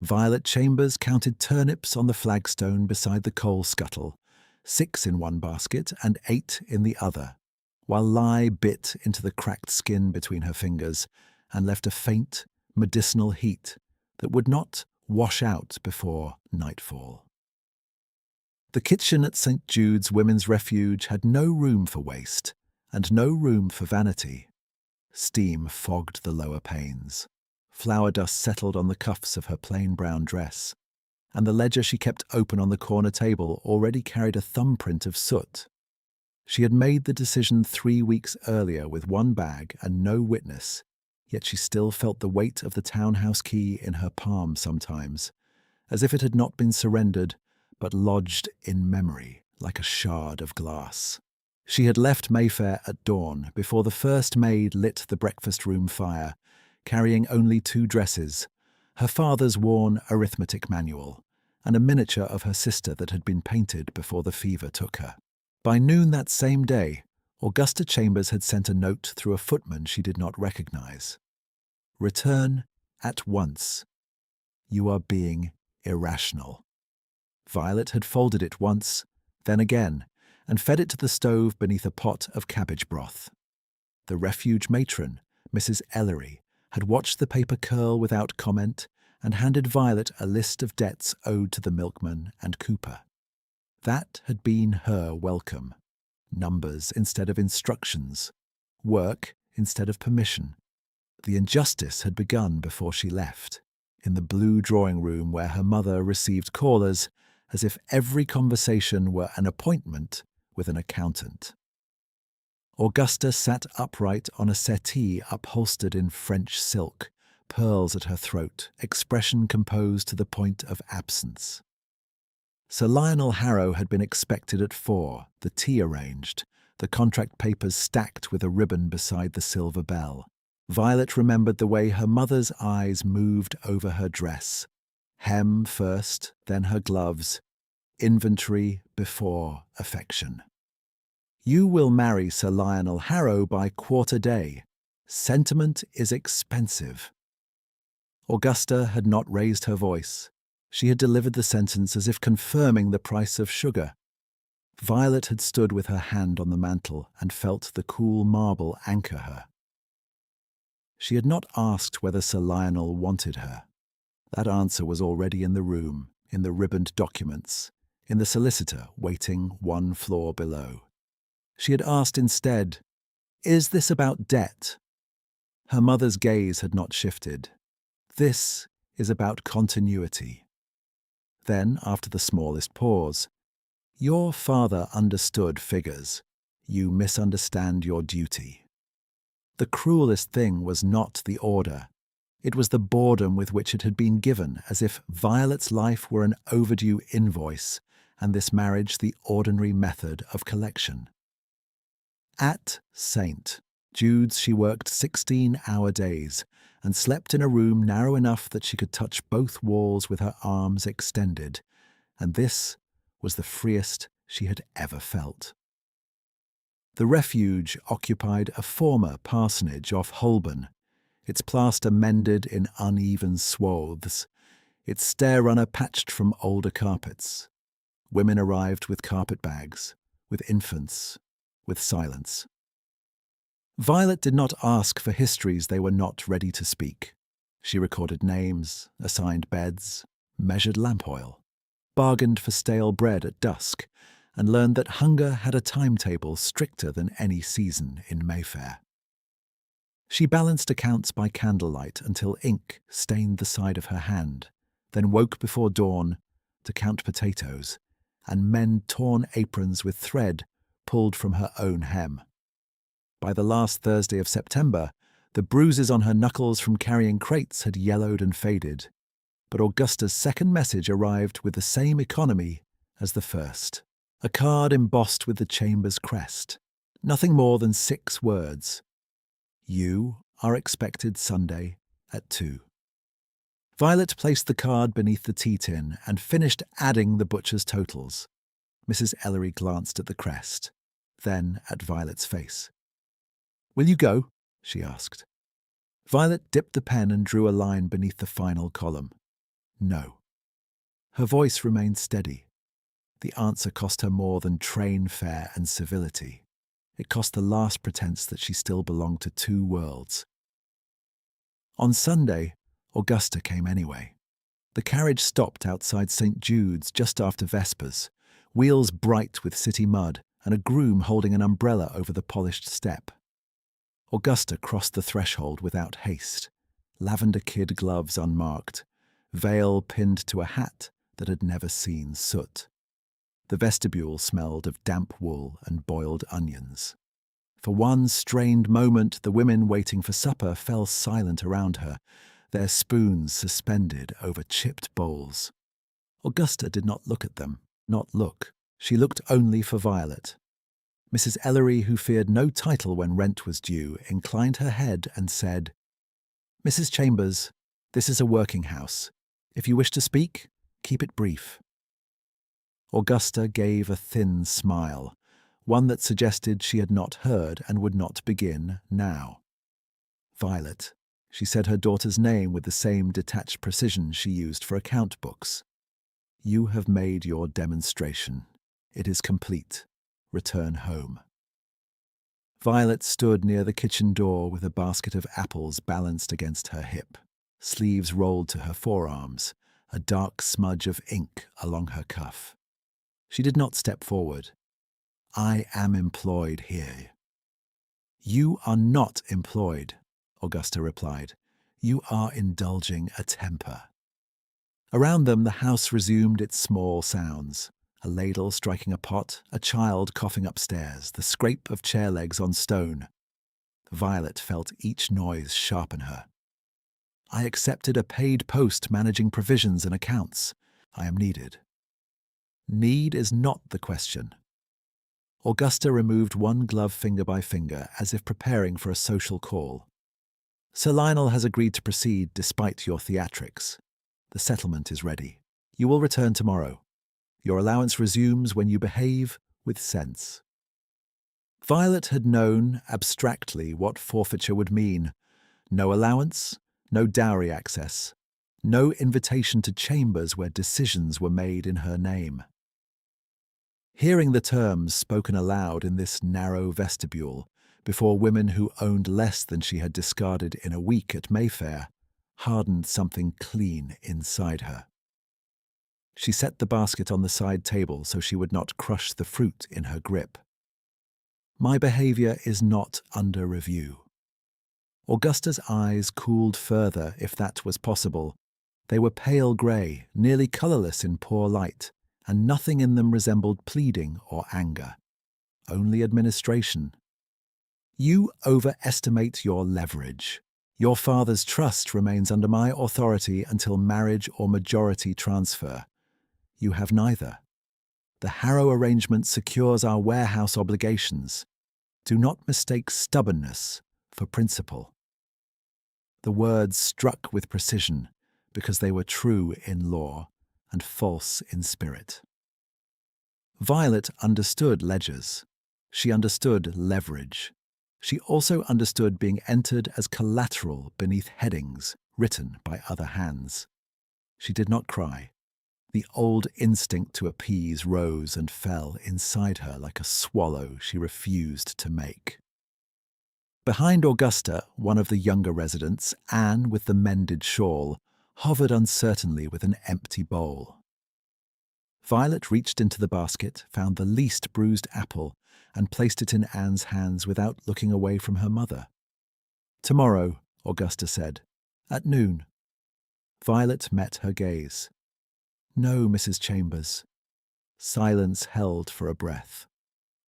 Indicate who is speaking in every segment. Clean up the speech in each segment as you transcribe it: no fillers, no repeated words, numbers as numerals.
Speaker 1: Violet Chambers counted turnips on the flagstone beside the coal scuttle, 6 in one basket and 8 in the other, while lye bit into the cracked skin between her fingers and left a faint, medicinal heat that would not wash out before nightfall. The kitchen at St. Jude's Women's Refuge had no room for waste and no room for vanity. Steam fogged the lower panes. Flour dust settled on the cuffs of her plain brown dress, and the ledger she kept open on the corner table already carried a thumbprint of soot. She had made the decision 3 weeks earlier with one bag and no witness, yet she still felt the weight of the townhouse key in her palm sometimes, as if it had not been surrendered, but lodged in memory like a shard of glass. She had left Mayfair at dawn, before the first maid lit the breakfast room fire, carrying only 2 dresses, her father's worn arithmetic manual, and a miniature of her sister that had been painted before the fever took her. By noon that same day, Augusta Chambers had sent a note through a footman she did not recognize. "Return at once. You are being irrational." Violet had folded it once, then again, and fed it to the stove beneath a pot of cabbage broth. The refuge matron, Mrs. Ellery, had watched the paper curl without comment and handed Violet a list of debts owed to the milkman and cooper. That had been her welcome. Numbers instead of instructions. Work instead of permission. The injustice had begun before she left, in the blue drawing room where her mother received callers as if every conversation were an appointment with an accountant. Augusta sat upright on a settee upholstered in French silk, pearls at her throat, expression composed to the point of absence. Sir Lionel Harrow had been expected at 4, the tea arranged, the contract papers stacked with a ribbon beside the silver bell. Violet remembered the way her mother's eyes moved over her dress. Hem first, then her gloves. Inventory before affection. "You will marry Sir Lionel Harrow by quarter day. Sentiment is expensive." Augusta had not raised her voice. She had delivered the sentence as if confirming the price of sugar. Violet had stood with her hand on the mantel and felt the cool marble anchor her. She had not asked whether Sir Lionel wanted her. That answer was already in the room, in the ribboned documents, in the solicitor waiting 1 floor below. She had asked instead, "Is this about debt?" Her mother's gaze had not shifted. "This is about continuity." Then, after the smallest pause, "Your father understood figures. You misunderstand your duty." The cruelest thing was not the order. It was the boredom with which it had been given, as if Violet's life were an overdue invoice, and this marriage the ordinary method of collection. At St. Jude's she worked 16-hour days, and slept in a room narrow enough that she could touch both walls with her arms extended, and this was the freest she had ever felt. The refuge occupied a former parsonage off Holborn, its plaster mended in uneven swathes, its stair-runner patched from older carpets. Women arrived with carpet bags, with infants, with silence. Violet did not ask for histories they were not ready to speak. She recorded names, assigned beds, measured lamp oil, bargained for stale bread at dusk, and learned that hunger had a timetable stricter than any season in Mayfair. She balanced accounts by candlelight until ink stained the side of her hand, then woke before dawn to count potatoes and mend torn aprons with thread pulled from her own hem. By the last Thursday of September, the bruises on her knuckles from carrying crates had yellowed and faded, but Augusta's second message arrived with the same economy as the first. A card embossed with the Chambers crest. Nothing more than 6 words. "You are expected Sunday at 2. Violet placed the card beneath the tea tin and finished adding the butcher's totals. Mrs. Ellery glanced at the crest, then at Violet's face. "Will you go?" she asked. Violet dipped the pen and drew a line beneath the final column. No. Her voice remained steady. The answer cost her more than train fare and civility. It cost the last pretense that she still belonged to two worlds. On Sunday, Augusta came anyway. The carriage stopped outside St. Jude's just after Vespers, wheels bright with city mud and a groom holding an umbrella over the polished step. Augusta crossed the threshold without haste, lavender kid gloves unmarked, veil pinned to a hat that had never seen soot. The vestibule smelled of damp wool and boiled onions. For one strained moment, the women waiting for supper fell silent around her, their spoons suspended over chipped bowls. Augusta did not look at them, not look. She looked only for Violet. Mrs. Ellery, who feared no title when rent was due, inclined her head and said, "Mrs. Chambers, this is a working house. If you wish to speak, keep it brief." Augusta gave a thin smile, one that suggested she had not heard and would not begin now. "Violet," she said her daughter's name with the same detached precision she used for account books. "You have made your demonstration. It is complete. Return home." Violet stood near the kitchen door with a basket of apples balanced against her hip, sleeves rolled to her forearms, a dark smudge of ink along her cuff. She did not step forward. "I am employed here." "You are not employed," Augusta replied. "You are indulging a temper." Around them the house resumed its small sounds. A ladle striking a pot, a child coughing upstairs, the scrape of chair legs on stone. Violet felt each noise sharpen her. "I accepted a paid post managing provisions and accounts. I am needed." Need is not the question. Augusta removed one glove finger by finger, as if preparing for a social call. "Sir Lionel has agreed to proceed despite your theatrics. The settlement is ready. You will return tomorrow. Your allowance resumes when you behave with sense." Violet had known, abstractly, what forfeiture would mean. No allowance, no dowry access, no invitation to chambers where decisions were made in her name. Hearing the terms spoken aloud in this narrow vestibule, before women who owned less than she had discarded in a week at Mayfair, hardened something clean inside her. She set the basket on the side table so she would not crush the fruit in her grip. "My behavior is not under review." Augusta's eyes cooled further, if that was possible. They were pale grey, nearly colourless in poor light, and nothing in them resembled pleading or anger. Only administration. "You overestimate your leverage. Your father's trust remains under my authority until marriage or majority transfer. You have neither. The Harrow arrangement secures our warehouse obligations. Do not mistake stubbornness for principle." The words struck with precision because they were true in law and false in spirit. Violet understood ledgers. She understood leverage. She also understood being entered as collateral beneath headings written by other hands. She did not cry. The old instinct to appease rose and fell inside her like a swallow she refused to make. Behind Augusta, one of the younger residents, Anne with the mended shawl, hovered uncertainly with an empty bowl. Violet reached into the basket, found the least bruised apple, and placed it in Anne's hands without looking away from her mother. "Tomorrow," Augusta said, "at noon." Violet met her gaze. "No, Mrs. Chambers." Silence held for a breath.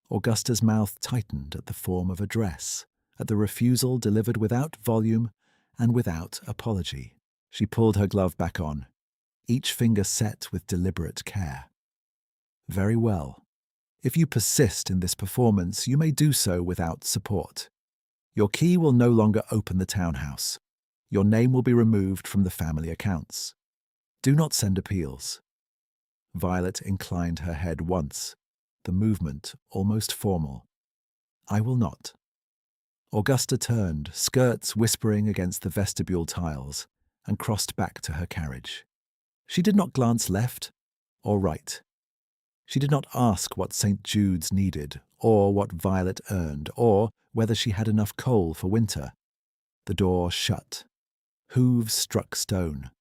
Speaker 1: Augusta's mouth tightened at the form of a dress, at the refusal delivered without volume and without apology. She pulled her glove back on, each finger set with deliberate care. "Very well. If you persist in this performance, you may do so without support. Your key will no longer open the townhouse. Your name will be removed from the family accounts. Do not send appeals." Violet inclined her head once, the movement almost formal. "I will not." Augusta turned, skirts whispering against the vestibule tiles, and crossed back to her carriage. She did not glance left or right. She did not ask what St. Jude's needed, or what Violet earned, or whether she had enough coal for winter. The door shut. Hooves struck stone.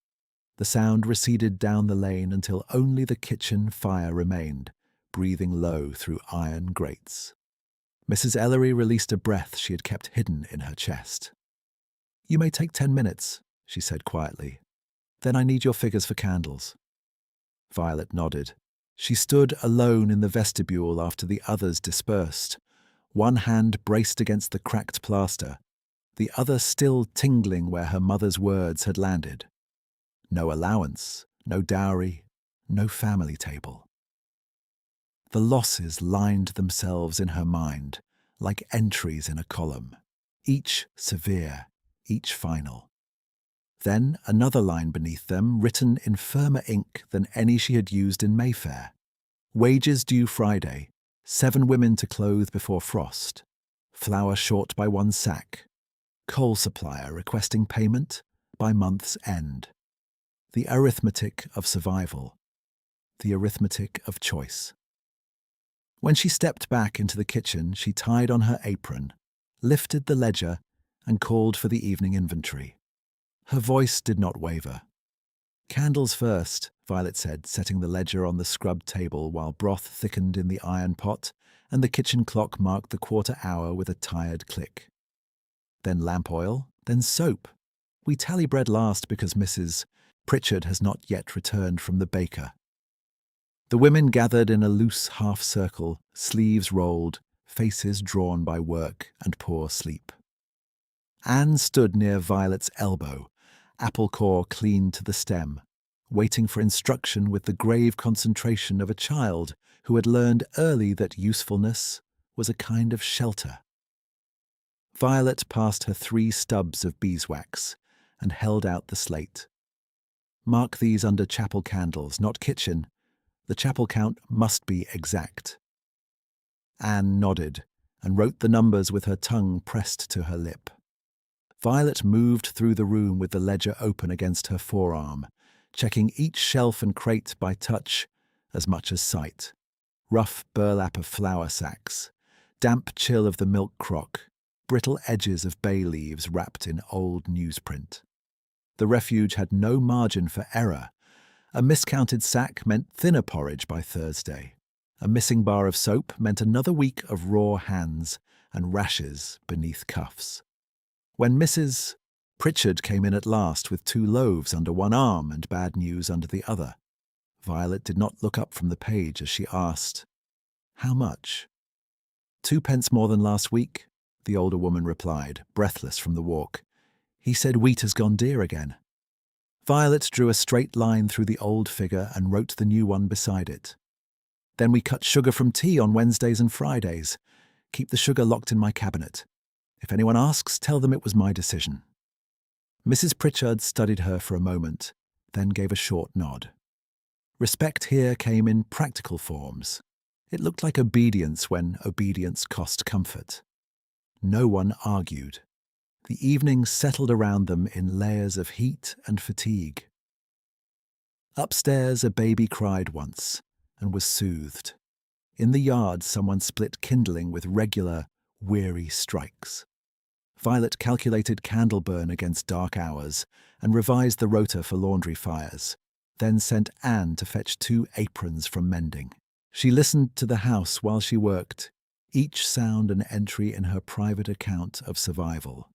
Speaker 1: The sound receded down the lane until only the kitchen fire remained, breathing low through iron grates. Mrs. Ellery released a breath she had kept hidden in her chest. "You may take 10 minutes," she said quietly. "Then I need your figures for candles." Violet nodded. She stood alone in the vestibule after the others dispersed, one hand braced against the cracked plaster, the other still tingling where her mother's words had landed. No allowance, no dowry, no family table. The losses lined themselves in her mind, like entries in a column, each severe, each final. Then another line beneath them, written in firmer ink than any she had used in Mayfair. Wages due Friday, 7 women to clothe before frost. Flour short by 1 sack. Coal supplier requesting payment by month's end. The arithmetic of survival. The arithmetic of choice. When she stepped back into the kitchen, she tied on her apron, lifted the ledger, and called for the evening inventory. Her voice did not waver. "Candles first," Violet said, setting the ledger on the scrubbed table while broth thickened in the iron pot and the kitchen clock marked the quarter hour with a tired click. Then lamp oil, then soap. We tally bread last because Mrs. Pritchard has not yet returned from the baker. The women gathered in a loose half circle, sleeves rolled, faces drawn by work and poor sleep. Anne stood near Violet's elbow, apple core clean to the stem, waiting for instruction with the grave concentration of a child who had learned early that usefulness was a kind of shelter. Violet passed her 3 stubs of beeswax and held out the slate. "Mark these under chapel candles, not kitchen. The chapel count must be exact." Anne nodded and wrote the numbers with her tongue pressed to her lip. Violet moved through the room with the ledger open against her forearm, checking each shelf and crate by touch as much as sight. Rough burlap of flour sacks, damp chill of the milk crock, brittle edges of bay leaves wrapped in old newsprint. The refuge had no margin for error. A miscounted sack meant thinner porridge by Thursday. A missing bar of soap meant another week of raw hands and rashes beneath cuffs. When Mrs. Pritchard came in at last with 2 loaves under one arm and bad news under the other, Violet did not look up from the page as she asked, "How much?" 2 pence more than last week," the older woman replied, breathless from the walk. "He said wheat has gone dear again." Violet drew a straight line through the old figure and wrote the new one beside it. "Then we cut sugar from tea on Wednesdays and Fridays. Keep the sugar locked in my cabinet. If anyone asks, tell them it was my decision." Mrs. Pritchard studied her for a moment, then gave a short nod. Respect here came in practical forms. It looked like obedience when obedience cost comfort. No one argued. The evening settled around them in layers of heat and fatigue. Upstairs, a baby cried once and was soothed. In the yard, someone split kindling with regular, weary strikes. Violet calculated candle burn against dark hours and revised the rota for laundry fires, then sent Anne to fetch 2 aprons from mending. She listened to the house while she worked, each sound an entry in her private account of survival.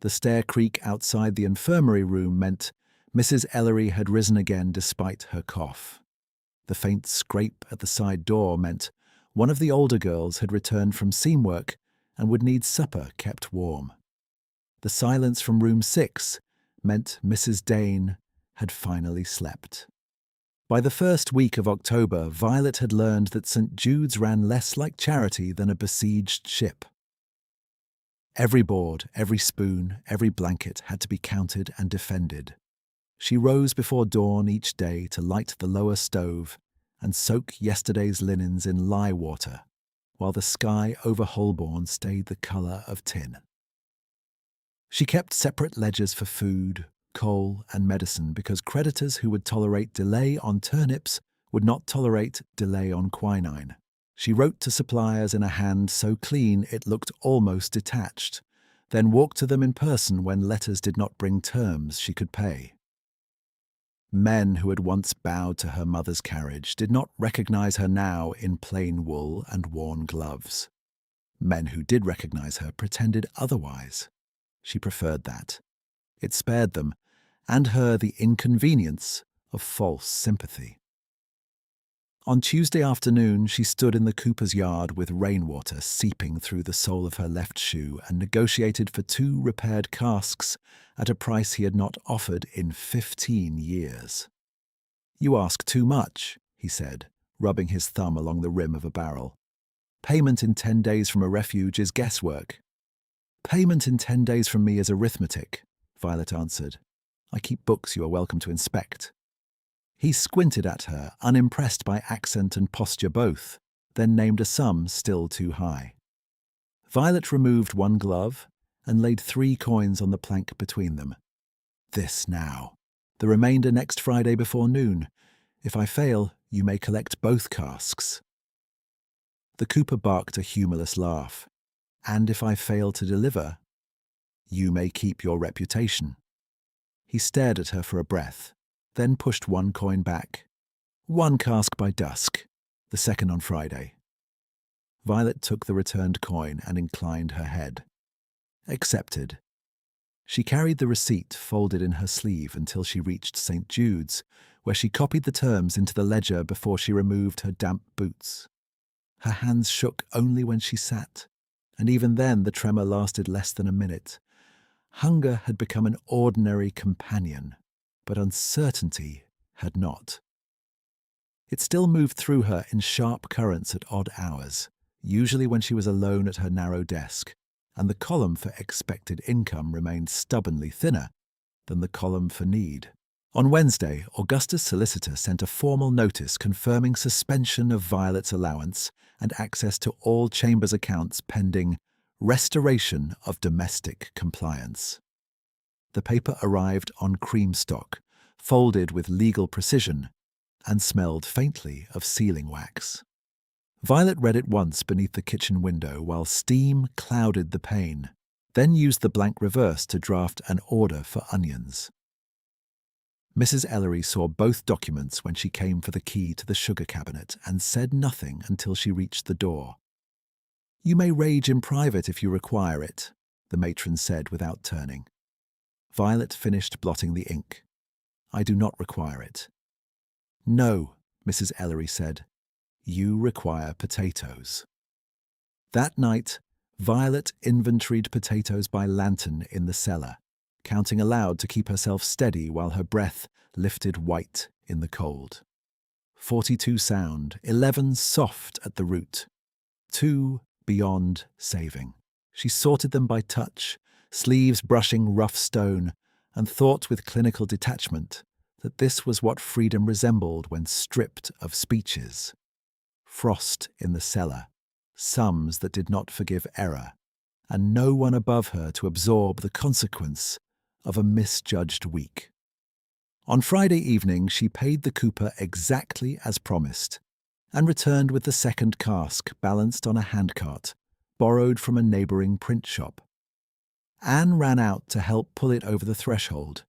Speaker 1: The stair creak outside the infirmary room meant Mrs. Ellery had risen again despite her cough. The faint scrape at the side door meant one of the older girls had returned from seam work and would need supper kept warm. The silence from room 6 meant Mrs. Dane had finally slept. By the first week of October, Violet had learned that St. Jude's ran less like charity than a besieged ship. Every board, every spoon, every blanket had to be counted and defended. She rose before dawn each day to light the lower stove and soak yesterday's linens in lye water, while the sky over Holborn stayed the colour of tin. She kept separate ledgers for food, coal, and medicine because creditors who would tolerate delay on turnips would not tolerate delay on quinine. She wrote to suppliers in a hand so clean it looked almost detached, then walked to them in person when letters did not bring terms she could pay. Men who had once bowed to her mother's carriage did not recognize her now in plain wool and worn gloves. Men who did recognize her pretended otherwise. She preferred that. It spared them, and her, the inconvenience of false sympathy. On Tuesday afternoon, she stood in the cooper's yard with rainwater seeping through the sole of her left shoe and negotiated for 2 repaired casks at a price he had not offered in 15 years. "You ask too much," he said, rubbing his thumb along the rim of a barrel. "Payment in 10 days from a refuge is guesswork." "Payment in 10 days from me is arithmetic," Violet answered. "I keep books you are welcome to inspect." He squinted at her, unimpressed by accent and posture both, then named a sum still too high. Violet removed 1 glove and laid 3 coins on the plank between them. "This now. The remainder next Friday before noon. If I fail, you may collect both casks." The cooper barked a humorless laugh. "And if I fail to deliver, you may keep your reputation." He stared at her for a breath, then pushed 1 coin back. "1 cask by dusk, the second on Friday." Violet took the returned coin and inclined her head. Accepted. She carried the receipt folded in her sleeve until she reached St. Jude's, where she copied the terms into the ledger before she removed her damp boots. Her hands shook only when she sat, and even then the tremor lasted less than a minute. Hunger had become an ordinary companion, but uncertainty had not. It still moved through her in sharp currents at odd hours, usually when she was alone at her narrow desk, and the column for expected income remained stubbornly thinner than the column for need. On Wednesday, Augusta's solicitor sent a formal notice confirming suspension of Violet's allowance and access to all Chambers accounts pending restoration of domestic compliance. The paper arrived on cream stock, folded with legal precision, and smelled faintly of sealing wax. Violet read it once beneath the kitchen window while steam clouded the pane, then used the blank reverse to draft an order for onions. Mrs. Ellery saw both documents when she came for the key to the sugar cabinet and said nothing until she reached the door. "You may rage in private if you require it," the matron said without turning. Violet finished blotting the ink. "I do not require it." "No," Mrs. Ellery said. "You require potatoes." That night, Violet inventoried potatoes by lantern in the cellar, counting aloud to keep herself steady while her breath lifted white in the cold. 42 sound, 11 soft at the root, 2 beyond saving. She sorted them by touch, sleeves brushing rough stone, and thought with clinical detachment that this was what freedom resembled when stripped of speeches. Frost in the cellar, sums that did not forgive error, and no one above her to absorb the consequence of a misjudged week. On Friday evening, she paid the cooper exactly as promised, and returned with the second cask balanced on a handcart, borrowed from a neighbouring print shop. Anne ran out to help pull it over the threshold,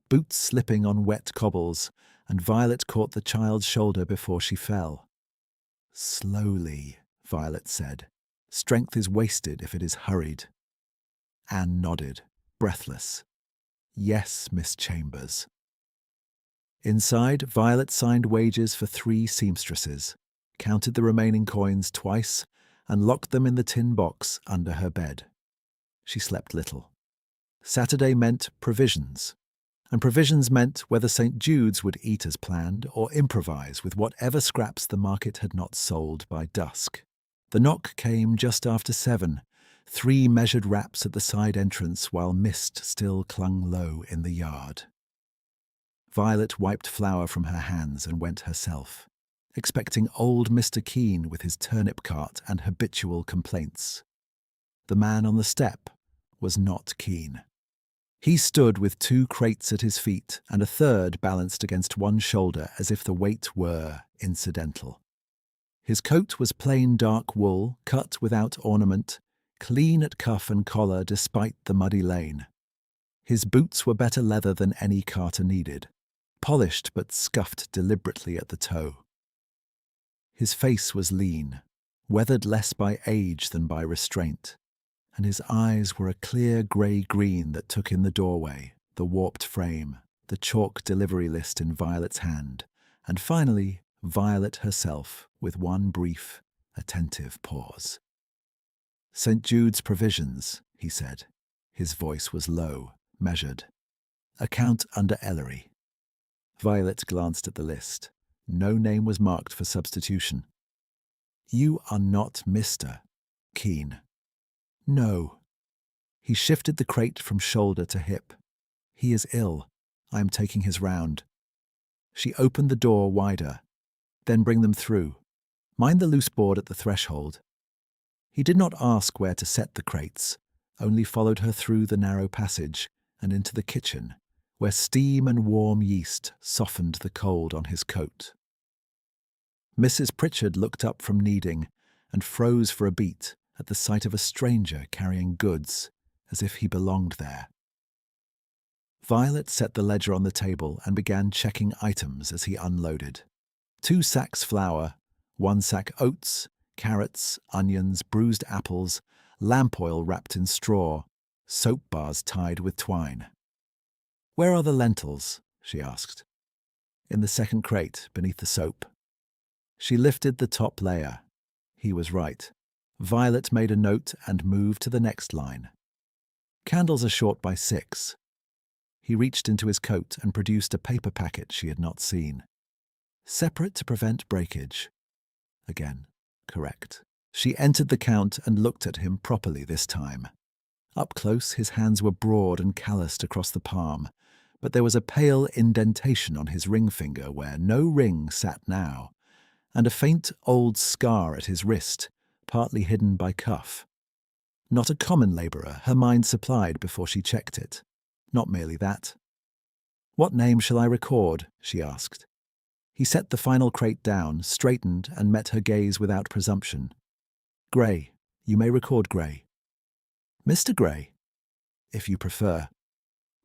Speaker 1: boots slipping on wet cobbles, and Violet caught the child's shoulder before she fell. "Slowly," Violet said. "Strength is wasted if it is hurried." Anne nodded, breathless. "Yes, Miss Chambers." Inside, Violet signed wages for 3 seamstresses, counted the remaining coins twice, and locked them in the tin box under her bed. She slept little. Saturday meant provisions, and provisions meant whether St. Jude's would eat as planned or improvise with whatever scraps the market had not sold by dusk. The knock came just after 7, 3 measured raps at the side entrance while mist still clung low in the yard. Violet wiped flour from her hands and went herself, expecting old Mr. Keene with his turnip cart and habitual complaints. The man on the step was not Keene. He stood with 2 crates at his feet and a third balanced against one shoulder as if the weight were incidental. His coat was plain dark wool, cut without ornament, clean at cuff and collar despite the muddy lane. His boots were better leather than any carter needed, polished but scuffed deliberately at the toe. His face was lean, weathered less by age than by restraint, and his eyes were a clear grey-green that took in the doorway, the warped frame, the chalk delivery list in Violet's hand, and finally Violet herself with one brief, attentive pause. "St. Jude's Provisions," he said. His voice was low, measured. "Account under Ellery." Violet glanced at the list. No name was marked for substitution. "You are not Mr. Keene." "No." He shifted the crate from shoulder to hip. "He is ill. I am taking his round." She opened the door wider. "Then bring them through. Mind the loose board at the threshold." He did not ask where to set the crates, only followed her through the narrow passage and into the kitchen, where steam and warm yeast softened the cold on his coat. Mrs. Pritchard looked up from kneading and froze for a beat at the sight of a stranger carrying goods, as if he belonged there. Violet set the ledger on the table and began checking items as he unloaded. 2 sacks flour, 1 sack oats, carrots, onions, bruised apples, lamp oil wrapped in straw, soap bars tied with twine. "Where are the lentils?" she asked. "In the second crate, beneath the soap." She lifted the top layer. He was right. Violet made a note and moved to the next line. "Candles are short by 6. He reached into his coat and produced a paper packet she had not seen. "Separate to prevent breakage." Again, correct. She entered the count and looked at him properly this time. Up close, his hands were broad and calloused across the palm, but there was a pale indentation on his ring finger where no ring sat now, and a faint old scar at his wrist, partly hidden by cuff. Not a common labourer, her mind supplied before she checked it. Not merely that. "What name shall I record?" she asked. He set the final crate down, straightened, and met her gaze without presumption. "Gray. You may record Gray." "Mr. Gray?" "If you prefer."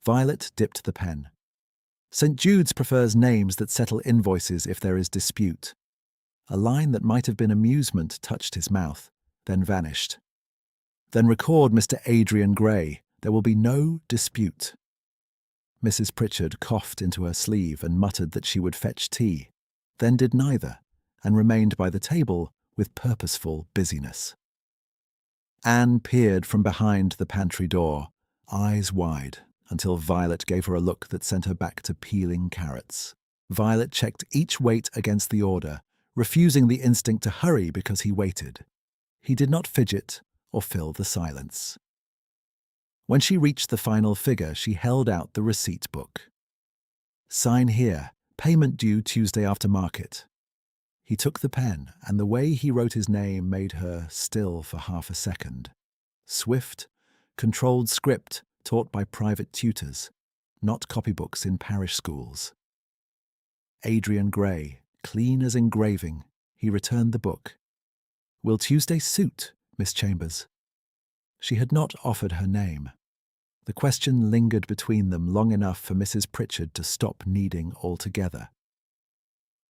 Speaker 1: Violet dipped the pen. "St. Jude's prefers names that settle invoices if there is dispute." A line that might have been amusement touched his mouth, then vanished. "Then record Mr. Adrian Gray. There will be no dispute." Mrs. Pritchard coughed into her sleeve and muttered that she would fetch tea, then did neither, and remained by the table with purposeful busyness. Anne peered from behind the pantry door, eyes wide, until Violet gave her a look that sent her back to peeling carrots. Violet checked each weight against the order, refusing the instinct to hurry because he waited. He did not fidget or fill the silence. When she reached the final figure, she held out the receipt book. "Sign here. Payment due Tuesday after market." He took the pen, and the way he wrote his name made her still for half a second. Swift, controlled script taught by private tutors, not copybooks in parish schools. Adrian Gray, clean as engraving. He returned the book. "Will Tuesday suit, Miss Chambers?" She had not offered her name. The question lingered between them long enough for Mrs. Pritchard to stop kneading altogether.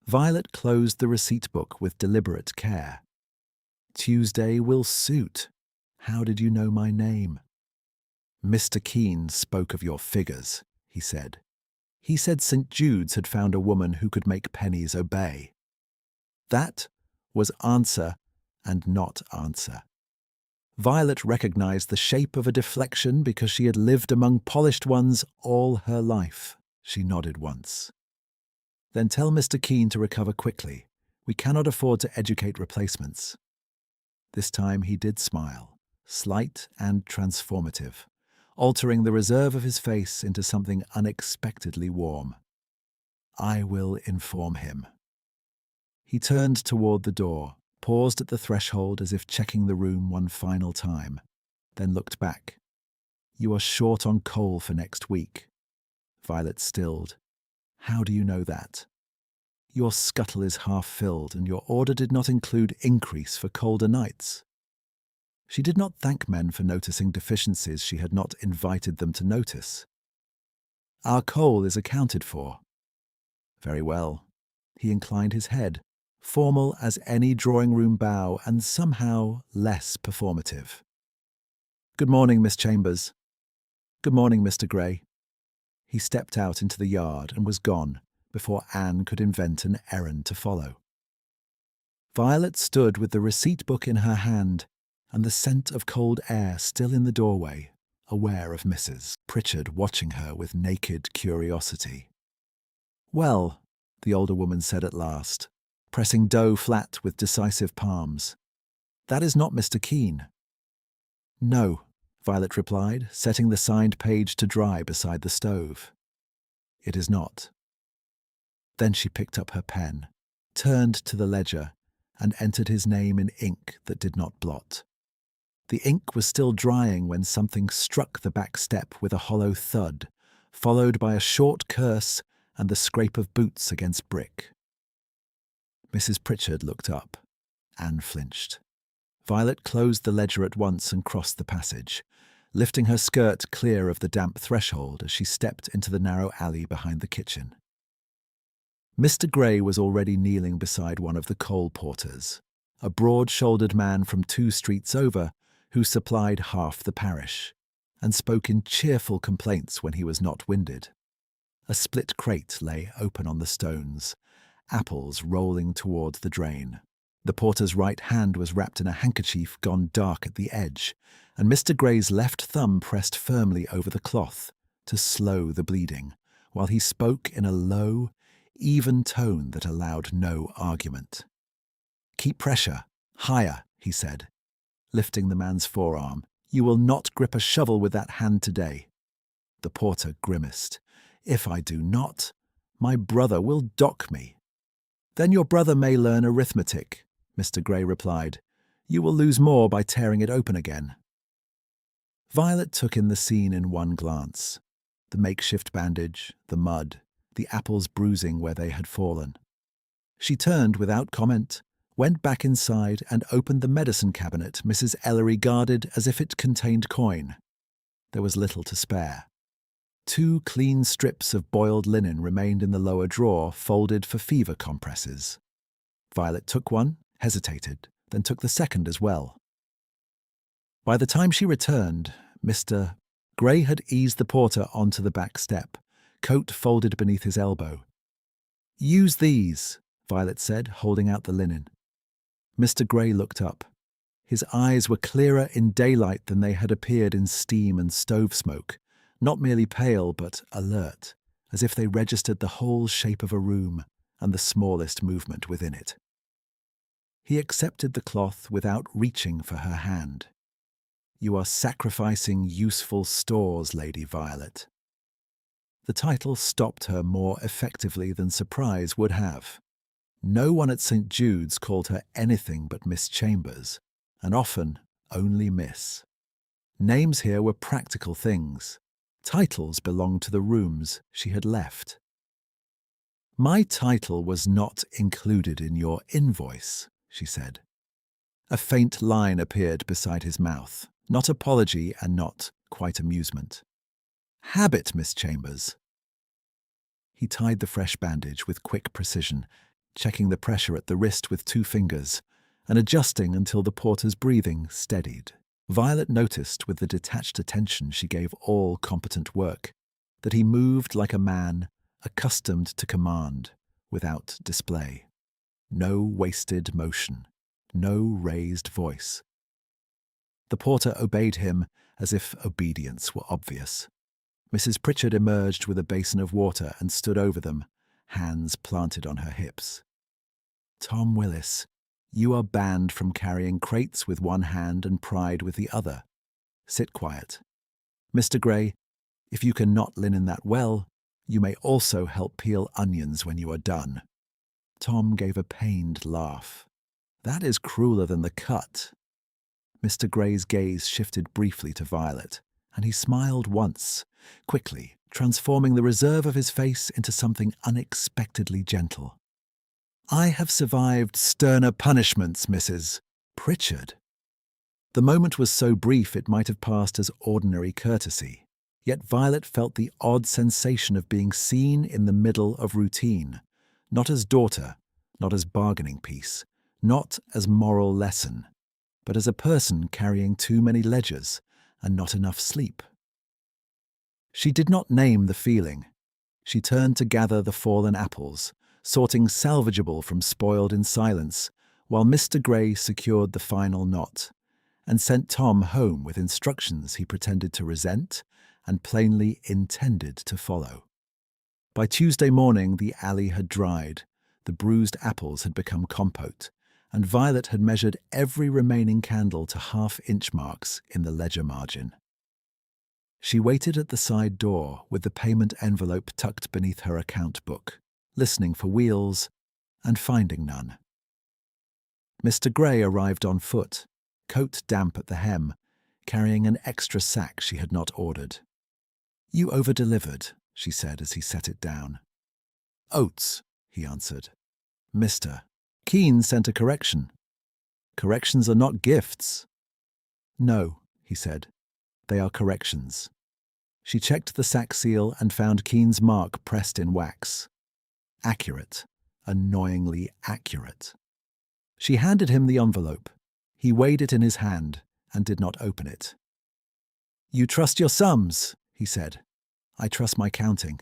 Speaker 1: Violet closed the receipt book with deliberate care. "Tuesday will suit. How did you know my name?" "Mr. Keene spoke of your figures," he said. "He said St. Jude's had found a woman who could make pennies obey." That was answer and not answer. Violet recognized the shape of a deflection because she had lived among polished ones all her life. She nodded once. "Then tell Mr. Keene to recover quickly. We cannot afford to educate replacements." This time he did smile, slight and transformative, altering the reserve of his face into something unexpectedly warm. "I will inform him." He turned toward the door, paused at the threshold as if checking the room one final time, then looked back. You are short on coal for next week. Violet stilled. How do you know that? Your scuttle is half filled, and your order did not include increase for colder nights. She did not thank men for noticing deficiencies she had not invited them to notice. Our coal is accounted for. Very well. He inclined his head, formal as any drawing-room bow and somehow less performative. Good morning, Miss Chambers. Good morning, Mr. Gray. He stepped out into the yard and was gone before Anne could invent an errand to follow. Violet stood with the receipt book in her hand and the scent of cold air still in the doorway, aware of Mrs. Pritchard watching her with naked curiosity. Well, the older woman said at last, pressing dough flat with decisive palms, that is not Mr. Keene. No, Violet replied, setting the signed page to dry beside the stove. It is not. Then she picked up her pen, turned to the ledger, and entered his name in ink that did not blot. The ink was still drying when something struck the back step with a hollow thud, followed by a short curse and the scrape of boots against brick. Mrs. Pritchard looked up. Anne flinched. Violet closed the ledger at once and crossed the passage, lifting her skirt clear of the damp threshold as she stepped into the narrow alley behind the kitchen. Mr. Gray was already kneeling beside one of the coal porters, a broad-shouldered man from 2 streets over who supplied half the parish, and spoke in cheerful complaints when he was not winded. A split crate lay open on the stones, apples rolling toward the drain. The porter's right hand was wrapped in a handkerchief gone dark at the edge, and Mr. Gray's left thumb pressed firmly over the cloth to slow the bleeding, while he spoke in a low, even tone that allowed no argument. Keep pressure, higher, he said, lifting the man's forearm. You will not grip a shovel with that hand today. The porter grimaced. If I do not, my brother will dock me. Then your brother may learn arithmetic, Mr. Gray replied. You will lose more by tearing it open again. Violet took in the scene in one glance. The makeshift bandage, the mud, the apples bruising where they had fallen. She turned without comment, went back inside and opened the medicine cabinet Mrs. Ellery guarded as if it contained coin. There was little to spare. 2 clean strips of boiled linen remained in the lower drawer, folded for fever compresses. Violet took one, hesitated, then took the second as well. By the time she returned, Mr. Gray had eased the porter onto the back step, coat folded beneath his elbow. Use these, Violet said, holding out the linen. Mr. Gray looked up. His eyes were clearer in daylight than they had appeared in steam and stove smoke, not merely pale but alert, as if they registered the whole shape of a room and the smallest movement within it. He accepted the cloth without reaching for her hand. You are sacrificing useful stores, Lady Violet. The title stopped her more effectively than surprise would have. No one at St. Jude's called her anything but Miss Chambers, and often only Miss. Names here were practical things. Titles belonged to the rooms she had left. My title was not included in your invoice, she said. A faint line appeared beside his mouth, not apology and not quite amusement. Habit, Miss Chambers. He tied the fresh bandage with quick precision, checking the pressure at the wrist with 2 fingers, and adjusting until the porter's breathing steadied. Violet noticed with the detached attention she gave all competent work that he moved like a man accustomed to command without display. No wasted motion, no raised voice. The porter obeyed him as if obedience were obvious. Mrs. Pritchard emerged with a basin of water and stood over them, hands planted on her hips. Tom Willis, you are banned from carrying crates with one hand and pride with the other. Sit quiet. Mr. Gray, if you cannot linen that well, you may also help peel onions when you are done. Tom gave a pained laugh. That is crueler than the cut. Mr. Gray's gaze shifted briefly to Violet, and he smiled once, quickly, transforming the reserve of his face into something unexpectedly gentle. "I have survived sterner punishments, Mrs. Pritchard." The moment was so brief it might have passed as ordinary courtesy, yet Violet felt the odd sensation of being seen in the middle of routine, not as daughter, not as bargaining piece, not as moral lesson, but as a person carrying too many ledgers and not enough sleep. She did not name the feeling. She turned to gather the fallen apples, sorting salvageable from spoiled in silence, while Mr. Gray secured the final knot, and sent Tom home with instructions he pretended to resent and plainly intended to follow. By Tuesday morning, the alley had dried, the bruised apples had become compote, and Violet had measured every remaining candle to half-inch marks in the ledger margin. She waited at the side door with the payment envelope tucked beneath her account book, listening for wheels and finding none. Mr. Gray arrived on foot, coat damp at the hem, carrying an extra sack she had not ordered. "You over-delivered," she said as he set it down. "Oats," he answered. "Mr. Keene sent a correction." "Corrections are not gifts." "No," he said. "They are corrections." She checked the sack seal and found Keene's mark pressed in wax. Accurate. Annoyingly accurate. She handed him the envelope. He weighed it in his hand and did not open it. "You trust your sums," he said. "I trust my counting."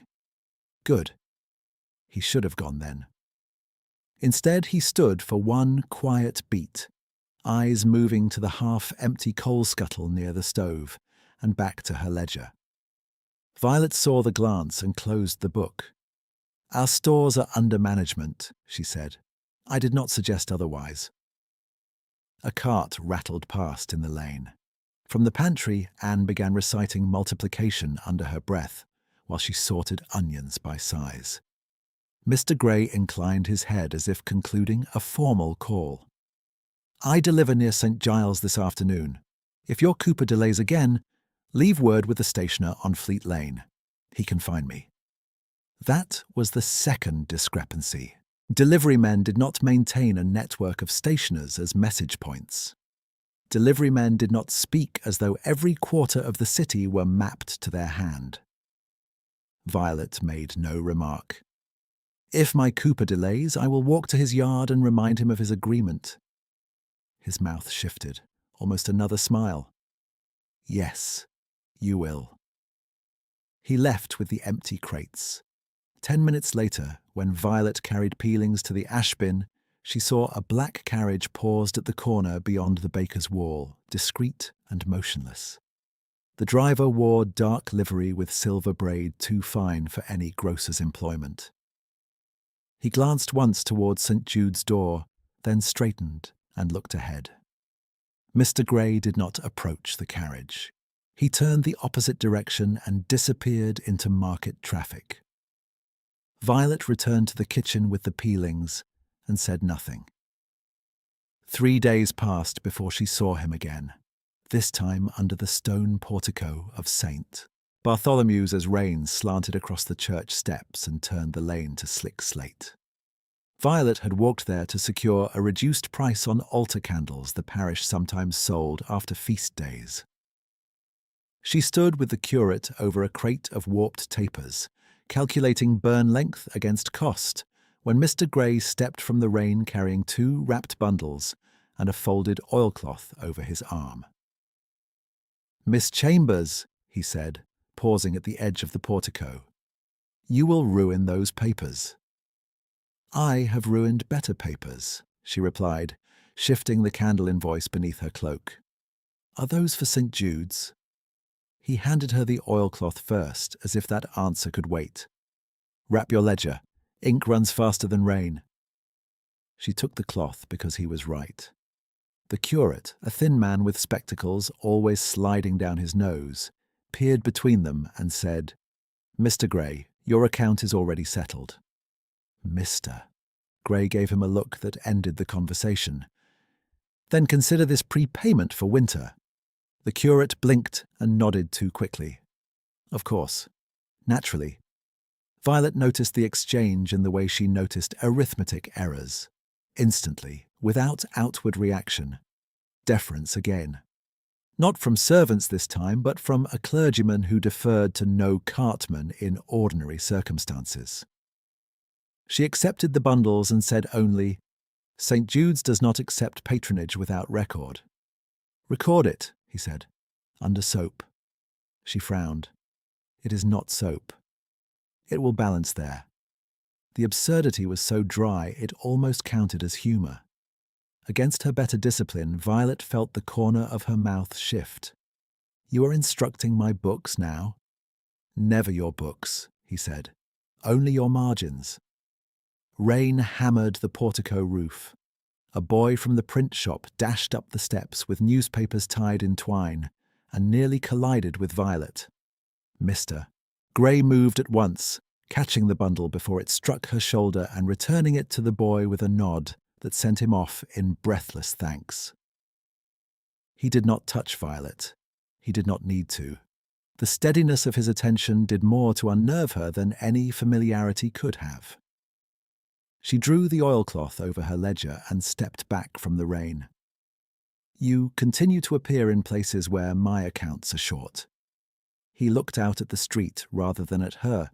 Speaker 1: "Good." He should have gone then. Instead, he stood for one quiet beat, eyes moving to the half-empty coal scuttle near the stove and back to her ledger. Violet saw the glance and closed the book. "Our stores are under management," she said. "I did not suggest otherwise." A cart rattled past in the lane. From the pantry, Anne began reciting multiplication under her breath, while she sorted onions by size. Mr. Gray inclined his head as if concluding a formal call. "I deliver near St. Giles this afternoon. If your Cooper delays again, leave word with the stationer on Fleet Lane. He can find me." That was the second discrepancy. Delivery men did not maintain a network of stationers as message points. Delivery men did not speak as though every quarter of the city were mapped to their hand. Violet made no remark. "If my Cooper delays, I will walk to his yard and remind him of his agreement." His mouth shifted, almost another smile. "Yes, you will." He left with the empty crates. 10 minutes later, when Violet carried peelings to the ash bin, she saw a black carriage paused at the corner beyond the baker's wall, discreet and motionless. The driver wore dark livery with silver braid too fine for any grocer's employment. He glanced once towards St. Jude's door, then straightened and looked ahead. Mr. Gray did not approach the carriage. He turned the opposite direction and disappeared into market traffic. Violet returned to the kitchen with the peelings and said nothing. 3 days passed before she saw him again, this time under the stone portico of St. Bartholomew's as rain slanted across the church steps and turned the lane to slick slate. Violet had walked there to secure a reduced price on altar candles the parish sometimes sold after feast days. She stood with the curate over a crate of warped tapers, calculating burn length against cost, when Mr. Gray stepped from the rain carrying 2 wrapped bundles and a folded oilcloth over his arm. "Miss Chambers," he said, pausing at the edge of the portico, "you will ruin those papers." "I have ruined better papers," she replied, shifting the candle invoice beneath her cloak. "Are those for St. Jude's?" He handed her the oilcloth first, as if that answer could wait. "Wrap your ledger. Ink runs faster than rain." She took the cloth because he was right. The curate, a thin man with spectacles always sliding down his nose, peered between them and said, "Mr. Gray, your account is already settled." "Mr." Gray gave him a look that ended the conversation. "Then consider this prepayment for winter." The curate blinked and nodded too quickly. Of course. Naturally. Violet noticed the exchange in the way she noticed arithmetic errors. Instantly, without outward reaction. Deference again. Not from servants this time, but from a clergyman who deferred to no cartman in ordinary circumstances. She accepted the bundles and said only, "St. Jude's does not accept patronage without record." "Record it," he said, "under soap." She frowned. "It is not soap. It will balance there." The absurdity was so dry it almost counted as humour. Against her better discipline, Violet felt the corner of her mouth shift. "You are instructing my books now?" "Never your books," he said. "Only your margins." Rain hammered the portico roof. A boy from the print shop dashed up the steps with newspapers tied in twine and nearly collided with Violet. "Mister." Grey moved at once, catching the bundle before it struck her shoulder and returning it to the boy with a nod that sent him off in breathless thanks. He did not touch Violet. He did not need to. The steadiness of his attention did more to unnerve her than any familiarity could have. She drew the oilcloth over her ledger and stepped back from the rain. "You continue to appear in places where my accounts are short." He looked out at the street rather than at her.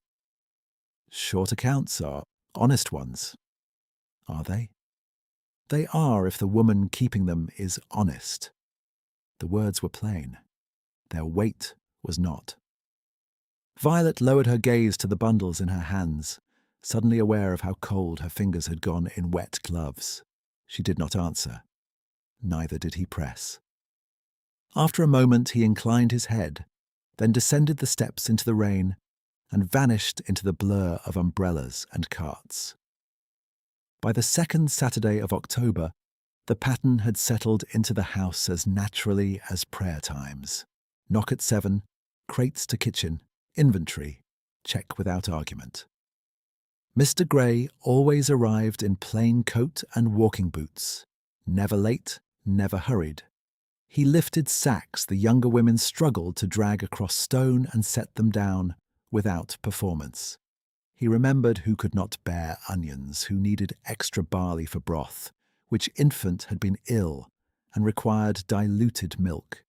Speaker 1: "Short accounts are honest ones." "Are they?" "They are if the woman keeping them is honest." The words were plain. Their weight was not. Violet lowered her gaze to the bundles in her hands, suddenly aware of how cold her fingers had gone in wet gloves. She did not answer. Neither did he press. After a moment he inclined his head, then descended the steps into the rain and vanished into the blur of umbrellas and carts. By the second Saturday of October, the pattern had settled into the house as naturally as prayer times. Knock at 7, crates to kitchen, inventory, check without argument. Mr. Grey always arrived in plain coat and walking boots, never late, never hurried. He lifted sacks the younger women struggled to drag across stone and set them down, without performance. He remembered who could not bear onions, who needed extra barley for broth, which infant had been ill and required diluted milk.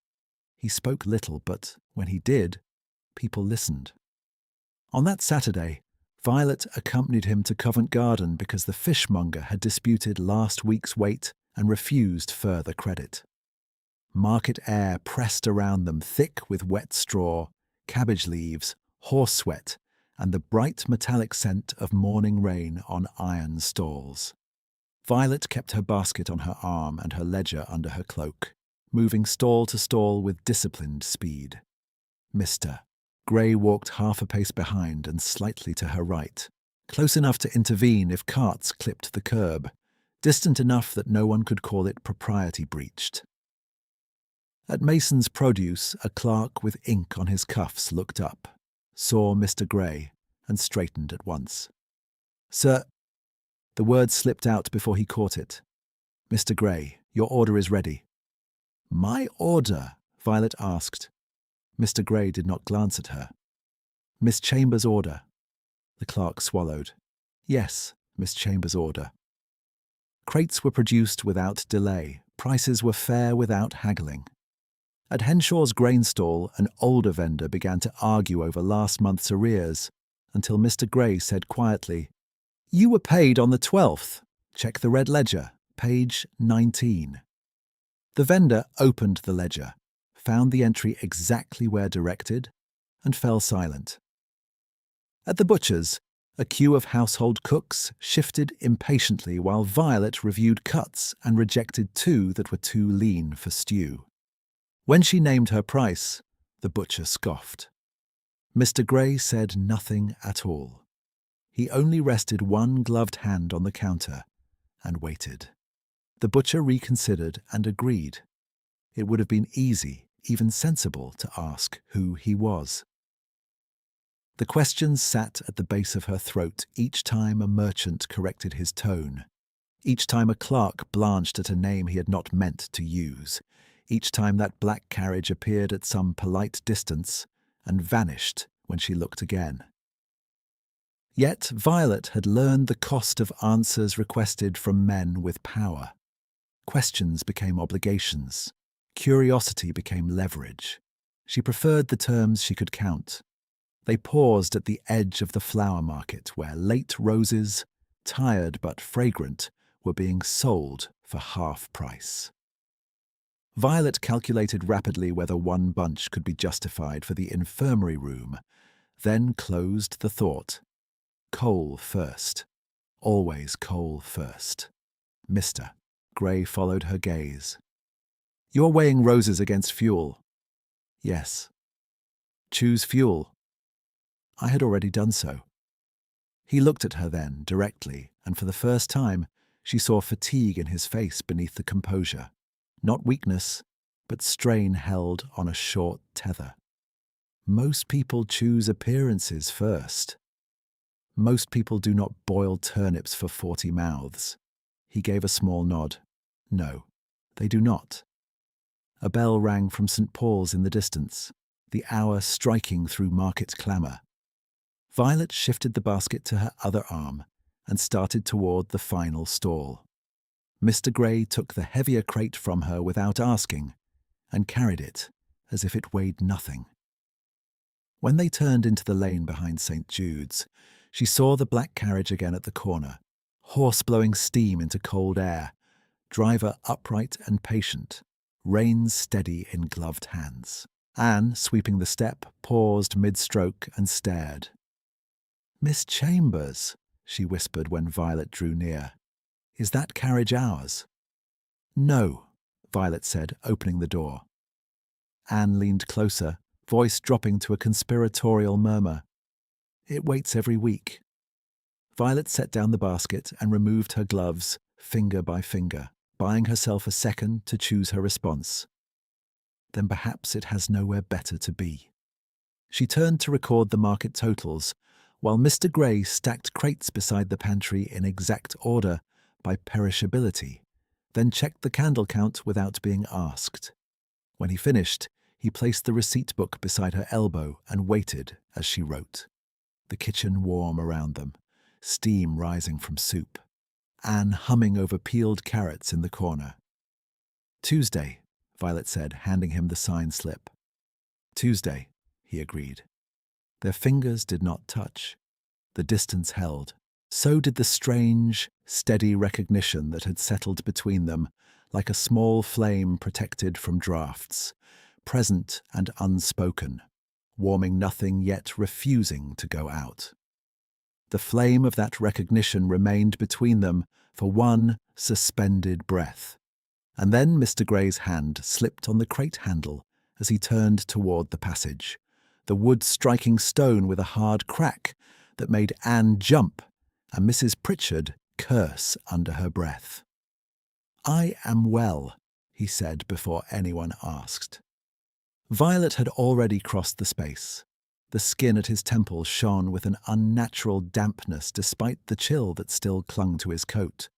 Speaker 1: He spoke little, but when he did, people listened. On that Saturday, Violet accompanied him to Covent Garden because the fishmonger had disputed last week's weight and refused further credit. Market air pressed around them thick with wet straw, cabbage leaves, horse sweat, and the bright metallic scent of morning rain on iron stalls. Violet kept her basket on her arm and her ledger under her cloak, moving stall to stall with disciplined speed. Mr. Grey walked half a pace behind and slightly to her right, close enough to intervene if carts clipped the curb, distant enough that no one could call it propriety breached. At Mason's Produce, a clerk with ink on his cuffs looked up, saw Mr. Grey, and straightened at once. "Sir," the word slipped out before he caught it. "Mr. Grey, your order is ready." "My order?" Violet asked. Mr. Grey did not glance at her. "Miss Chambers' order." The clerk swallowed. "Yes, Miss Chambers' order." Crates were produced without delay. Prices were fair without haggling. At Henshaw's grain stall, an older vendor began to argue over last month's arrears, until Mr. Grey said quietly, "You were paid on the 12th. Check the red ledger, page 19. The vendor opened the ledger, found the entry exactly where directed, and fell silent. At the butcher's, a queue of household cooks shifted impatiently while Violet reviewed cuts and rejected 2 that were too lean for stew. When she named her price, the butcher scoffed. Mr. Grey said nothing at all. He only rested one gloved hand on the counter and waited. The butcher reconsidered and agreed. It would have been easy, even sensible, to ask who he was. The questions sat at the base of her throat each time a merchant corrected his tone, each time a clerk blanched at a name he had not meant to use, each time that black carriage appeared at some polite distance and vanished when she looked again. Yet Violet had learned the cost of answers requested from men with power. Questions became obligations. Curiosity became leverage. She preferred the terms she could count. They paused at the edge of the flower market where late roses, tired but fragrant, were being sold for half price. Violet calculated rapidly whether one bunch could be justified for the infirmary room, then closed the thought. Coal first. Always coal first. Mr. Gray followed her gaze. You're weighing roses against fuel. Yes. Choose fuel. I had already done so. He looked at her then, directly, and for the first time, she saw fatigue in his face beneath the composure. Not weakness, but strain held on a short tether. Most people choose appearances first. Most people do not boil turnips for 40 mouths. He gave a small nod. No, they do not. A bell rang from St. Paul's in the distance, the hour striking through market clamour. Violet shifted the basket to her other arm and started toward the final stall. Mr. Gray took the heavier crate from her without asking and carried it as if it weighed nothing. When they turned into the lane behind St. Jude's, she saw the black carriage again at the corner, horse blowing steam into cold air, driver upright and patient, reins steady in gloved hands. Anne, sweeping the step, paused mid-stroke and stared. "Miss Chambers," she whispered when Violet drew near. "Is that carriage ours?" "No," Violet said, opening the door. Anne leaned closer, voice dropping to a conspiratorial murmur. "It waits every week." Violet set down the basket and removed her gloves, finger by finger, buying herself a second to choose her response. Then perhaps it has nowhere better to be. She turned to record the market totals, while Mr. Gray stacked crates beside the pantry in exact order by perishability, then checked the candle count without being asked. When he finished, he placed the receipt book beside her elbow and waited as she wrote. The kitchen warm around them, steam rising from soup, Anne humming over peeled carrots in the corner. "Tuesday," Violet said, handing him the sign slip. "Tuesday," he agreed. Their fingers did not touch. The distance held. So did the strange, steady recognition that had settled between them, like a small flame protected from drafts, present and unspoken, warming nothing yet refusing to go out. The flame of that recognition remained between them for one suspended breath. And then Mr. Gray's hand slipped on the crate handle as he turned toward the passage, the wood striking stone with a hard crack that made Anne jump and Mrs. Pritchard curse under her breath. "I am well," he said before anyone asked. Violet had already crossed the space. The skin at his temple shone with an unnatural dampness despite the chill that still clung to his coat,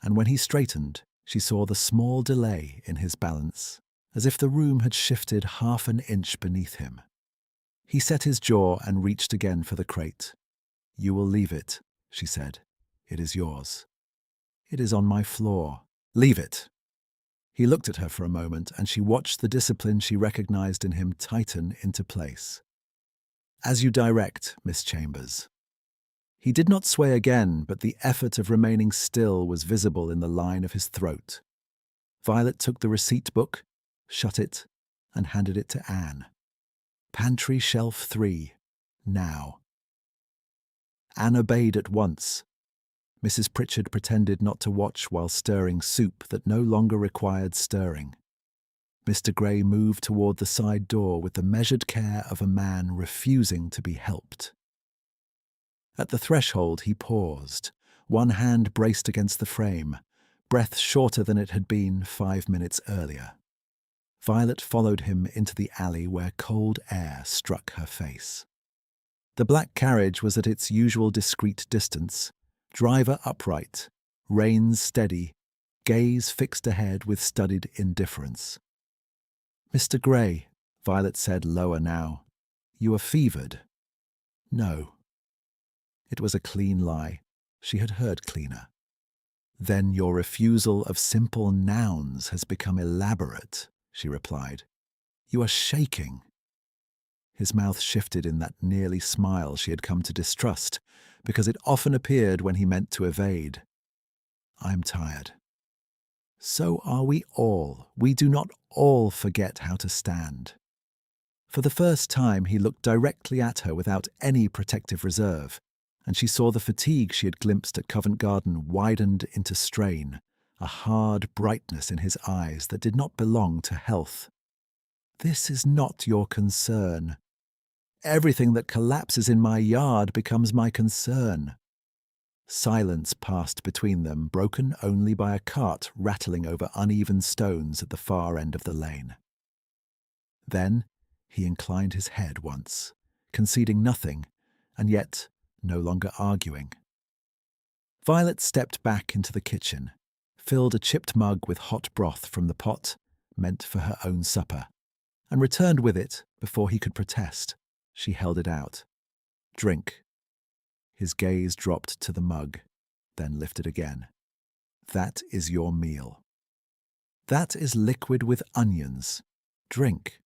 Speaker 1: and when he straightened, she saw the small delay in his balance, as if the room had shifted half an inch beneath him. He set his jaw and reached again for the crate. "You will leave it," she said. "It is yours." "It is on my floor." "Leave it." He looked at her for a moment, and she watched the discipline she recognized in him tighten into place. "As you direct, Miss Chambers." He did not sway again, but the effort of remaining still was visible in the line of his throat. Violet took the receipt book, shut it, and handed it to Anne. "Pantry shelf 3, now." Anne obeyed at once. Mrs. Pritchard pretended not to watch while stirring soup that no longer required stirring. Mr. Gray moved toward the side door with the measured care of a man refusing to be helped. At the threshold he paused, one hand braced against the frame, breath shorter than it had been 5 minutes earlier. Violet followed him into the alley where cold air struck her face. The black carriage was at its usual discreet distance, driver upright, reins steady, gaze fixed ahead with studied indifference. Mr. Gray, Violet said lower now. You are fevered. No. It was a clean lie. She had heard cleaner. Then your refusal of simple nouns has become elaborate, she replied. You are shaking. His mouth shifted in that nearly smile she had come to distrust, because it often appeared when he meant to evade. I'm tired. So are we all. We do not all forget how to stand. For the first time he looked directly at her without any protective reserve, and she saw the fatigue she had glimpsed at Covent Garden widened into strain, a hard brightness in his eyes that did not belong to health. This is not your concern. Everything that collapses in my yard becomes my concern. Silence passed between them, broken only by a cart rattling over uneven stones at the far end of the lane. Then he inclined his head once, conceding nothing, and yet no longer arguing. Violet stepped back into the kitchen, filled a chipped mug with hot broth from the pot, meant for her own supper, and returned with it before he could protest. She held it out. Drink. His gaze dropped to the mug, then lifted again. That is your meal. That is liquid with onions. Drink.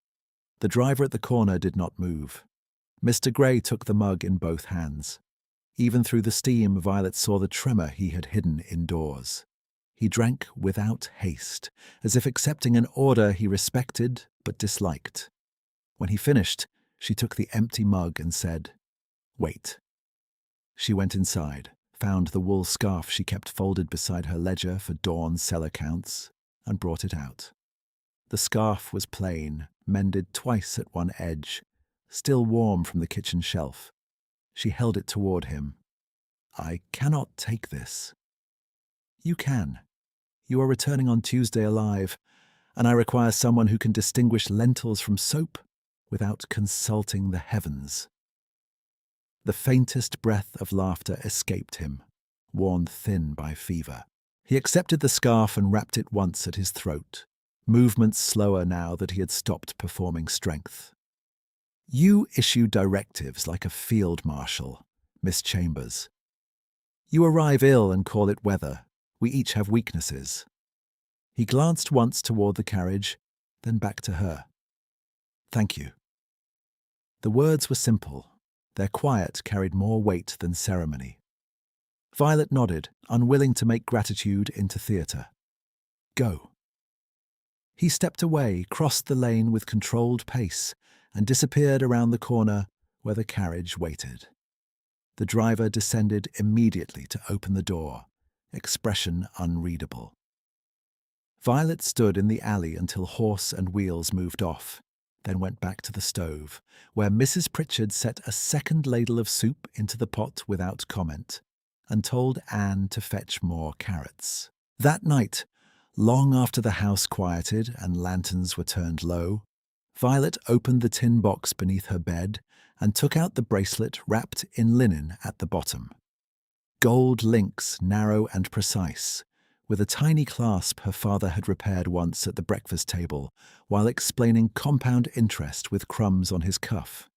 Speaker 1: The driver at the corner did not move. Mr. Gray took the mug in both hands. Even through the steam, Violet saw the tremor he had hidden indoors. He drank without haste, as if accepting an order he respected but disliked. When he finished, she took the empty mug and said, "Wait." She went inside, found the wool scarf she kept folded beside her ledger for Dawn's cell accounts, and brought it out. The scarf was plain, mended twice at one edge, still warm from the kitchen shelf. She held it toward him. I cannot take this. You can. You are returning on Tuesday alive, and I require someone who can distinguish lentils from soap without consulting the heavens. The faintest breath of laughter escaped him, worn thin by fever. He accepted the scarf and wrapped it once at his throat, movements slower now that he had stopped performing strength. You issue directives like a field marshal, Miss Chambers. You arrive ill and call it weather. We each have weaknesses. He glanced once toward the carriage, then back to her. Thank you. The words were simple. Their quiet carried more weight than ceremony. Violet nodded, unwilling to make gratitude into theatre. Go. He stepped away, crossed the lane with controlled pace, and disappeared around the corner where the carriage waited. The driver descended immediately to open the door, expression unreadable. Violet stood in the alley until horse and wheels moved off, then went back to the stove, where Mrs. Pritchard set a second ladle of soup into the pot without comment, and told Anne to fetch more carrots. That night, long after the house quieted and lanterns were turned low, Violet opened the tin box beneath her bed and took out the bracelet wrapped in linen at the bottom. Gold links, narrow and precise, with a tiny clasp her father had repaired once at the breakfast table while explaining compound interest with crumbs on his cuff.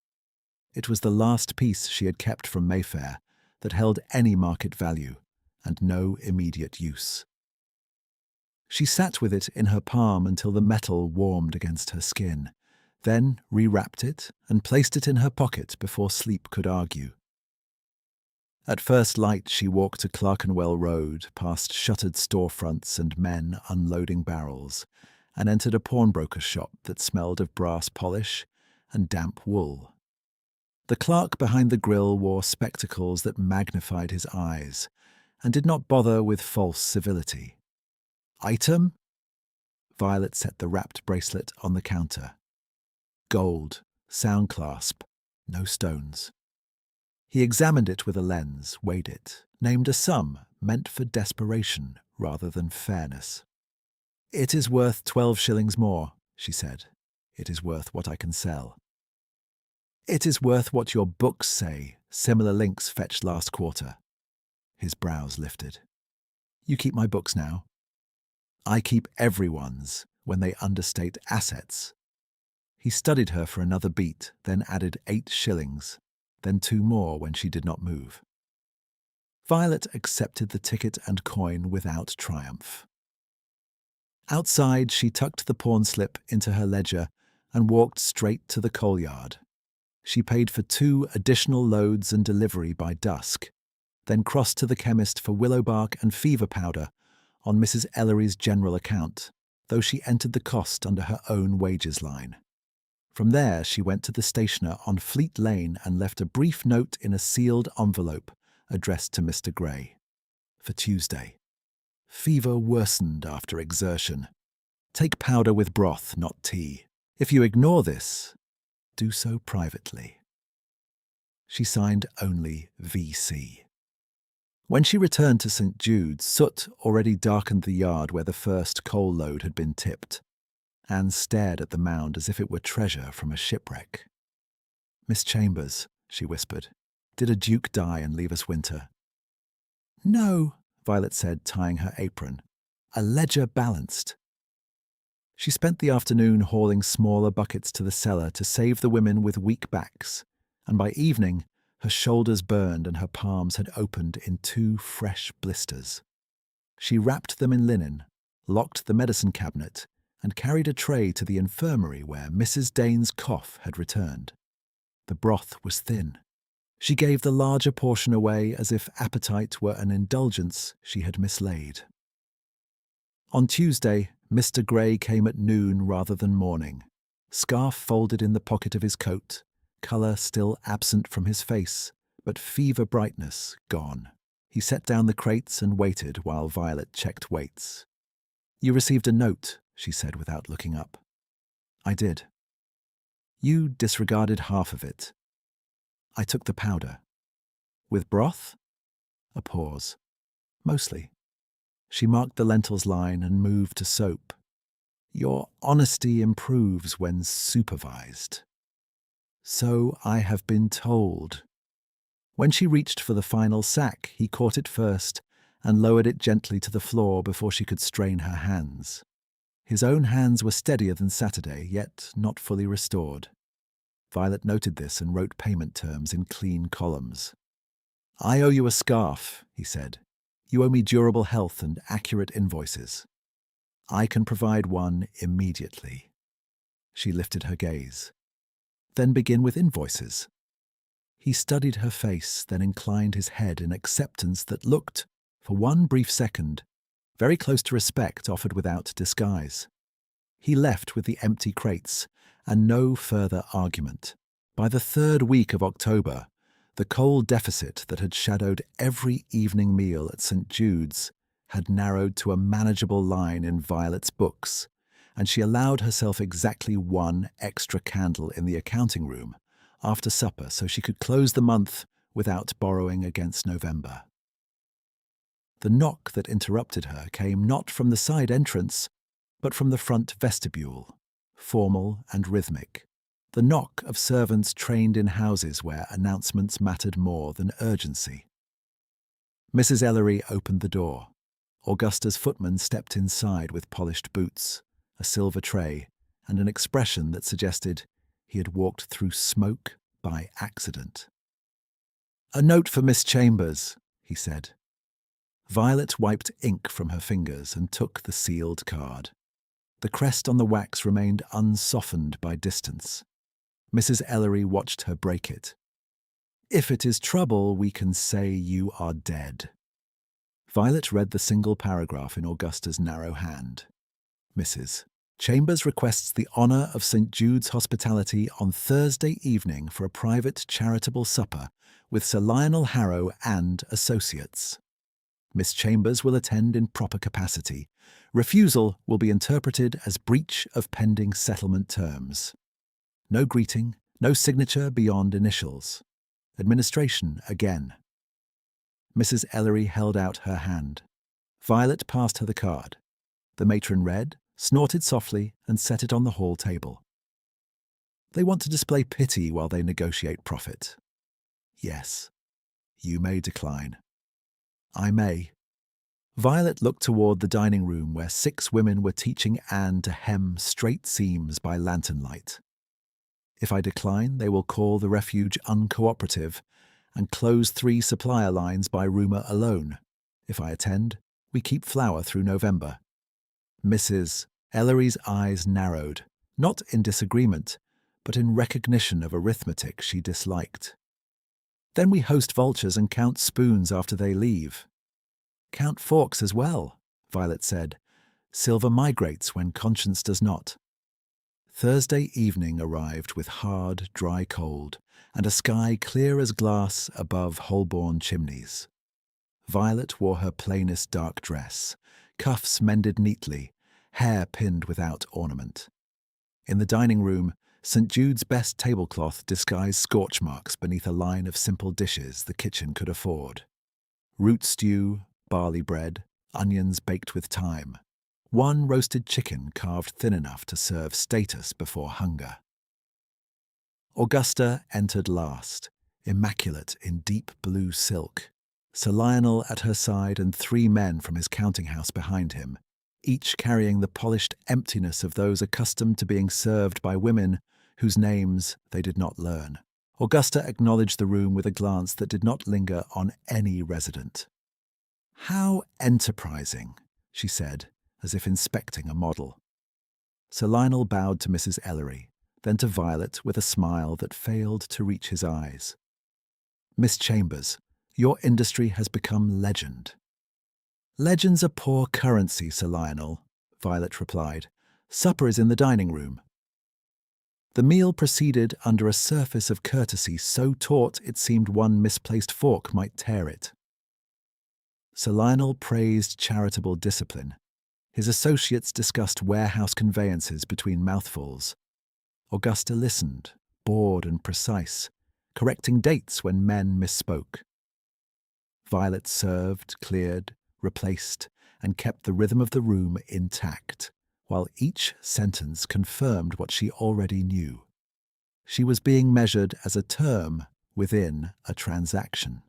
Speaker 1: It was the last piece she had kept from Mayfair that held any market value and no immediate use. She sat with it in her palm until the metal warmed against her skin, then rewrapped it and placed it in her pocket before sleep could argue. At first light she walked to Clerkenwell Road, past shuttered storefronts and men unloading barrels, and entered a pawnbroker's shop that smelled of brass polish and damp wool. The clerk behind the grill wore spectacles that magnified his eyes, and did not bother with false civility. Item? Violet set the wrapped bracelet on the counter. Gold, sound clasp, no stones. He examined it with a lens, weighed it, named a sum meant for desperation rather than fairness. It is worth 12 shillings more, she said. It is worth what I can sell. It is worth what your books say, similar links fetched last quarter. His brows lifted. You keep my books now. I keep everyone's when they understate assets. He studied her for another beat, then added 8 shillings, then 2 more when she did not move. Violet accepted the ticket and coin without triumph. Outside, she tucked the pawn slip into her ledger and walked straight to the coal yard. She paid for 2 additional loads and delivery by dusk, then crossed to the chemist for willow bark and fever powder on Mrs. Ellery's general account, though she entered the cost under her own wages line. From there, she went to the stationer on Fleet Lane and left a brief note in a sealed envelope addressed to Mr. Gray. For Tuesday. Fever worsened after exertion. Take powder with broth, not tea. If you ignore this, do so privately. She signed only VC. When she returned to St. Jude's, soot already darkened the yard where the first coal load had been tipped. Anne stared at the mound as if it were treasure from a shipwreck. "Miss Chambers," she whispered, "did a duke die and leave us winter?" "No," Violet said, tying her apron. "A ledger balanced." She spent the afternoon hauling smaller buckets to the cellar to save the women with weak backs, and by evening her shoulders burned and her palms had opened in 2 fresh blisters. She wrapped them in linen, locked the medicine cabinet, and carried a tray to the infirmary where Mrs. Dane's cough had returned. The broth was thin. She gave the larger portion away as if appetite were an indulgence she had mislaid. On Tuesday, Mr. Gray came at noon rather than morning, scarf folded in the pocket of his coat, colour still absent from his face, but fever brightness gone. He set down the crates and waited while Violet checked weights. "You received a note," she said without looking up. "I did." "You disregarded half of it." "I took the powder." "With broth?" A pause. "Mostly." She marked the lentils line and moved to soap. "Your honesty improves when supervised." "So I have been told." When she reached for the final sack, he caught it first and lowered it gently to the floor before she could strain her hands. His own hands were steadier than Saturday, yet not fully restored. Violet noted this and wrote payment terms in clean columns. "I owe you a scarf," he said. "You owe me durable health and accurate invoices. I can provide one immediately." She lifted her gaze. "Then begin with invoices." He studied her face, then inclined his head in acceptance that looked, for one brief second, very close to respect offered without disguise. He left with the empty crates, and no further argument. By the 3rd week of October, the coal deficit that had shadowed every evening meal at St. Jude's had narrowed to a manageable line in Violet's books, and she allowed herself exactly 1 extra candle in the accounting room after supper so she could close the month without borrowing against November. The knock that interrupted her came not from the side entrance, but from the front vestibule, formal and rhythmic. The knock of servants trained in houses where announcements mattered more than urgency. Mrs. Ellery opened the door. Augusta's footman stepped inside with polished boots, a silver tray, and an expression that suggested he had walked through smoke by accident. "A note for Miss Chambers," he said. Violet wiped ink from her fingers and took the sealed card. The crest on the wax remained unsoftened by distance. Mrs. Ellery watched her break it. "If it is trouble, we can say you are dead." Violet read the single paragraph in Augusta's narrow hand. "Mrs. Chambers requests the honour of St. Jude's hospitality on Thursday evening for a private charitable supper with Sir Lionel Harrow and associates. Miss Chambers will attend in proper capacity. Refusal will be interpreted as breach of pending settlement terms. No greeting, no signature beyond initials. Administration again." Mrs. Ellery held out her hand. Violet passed her the card. The matron read, snorted softly, and set it on the hall table. "They want to display pity while they negotiate profit." "Yes. You may decline." "I may." Violet looked toward the dining room where 6 women were teaching Anne to hem straight seams by lantern light. If I decline, they will call the refuge uncooperative and close 3 supplier lines by rumour alone. If I attend, we keep flour through November. Mrs. Ellery's eyes narrowed, not in disagreement, but in recognition of arithmetic she disliked. Then we host vultures and count spoons after they leave. Count forks as well, Violet said. Silver migrates when conscience does not. Thursday evening arrived with hard, dry cold, and a sky clear as glass above Holborn chimneys. Violet wore her plainest dark dress, cuffs mended neatly, hair pinned without ornament. In the dining room, St. Jude's best tablecloth disguised scorch marks beneath a line of simple dishes the kitchen could afford. Root stew, barley bread, onions baked with thyme. One roasted chicken carved thin enough to serve status before hunger. Augusta entered last, immaculate in deep blue silk. Sir Lionel at her side and 3 men from his counting-house behind him, each carrying the polished emptiness of those accustomed to being served by women whose names they did not learn. Augusta acknowledged the room with a glance that did not linger on any resident. "How enterprising," she said, as if inspecting a model. Sir Lionel bowed to Mrs. Ellery, then to Violet with a smile that failed to reach his eyes. "Miss Chambers, your industry has become legend." "Legends are poor currency, Sir Lionel," Violet replied. "Supper is in the dining room." The meal proceeded under a surface of courtesy so taut it seemed one misplaced fork might tear it. Sir Lionel praised charitable discipline. His associates discussed warehouse conveyances between mouthfuls. Augusta listened, bored and precise, correcting dates when men misspoke. Violet served, cleared, replaced, and kept the rhythm of the room intact, while each sentence confirmed what she already knew. She was being measured as a term within a transaction.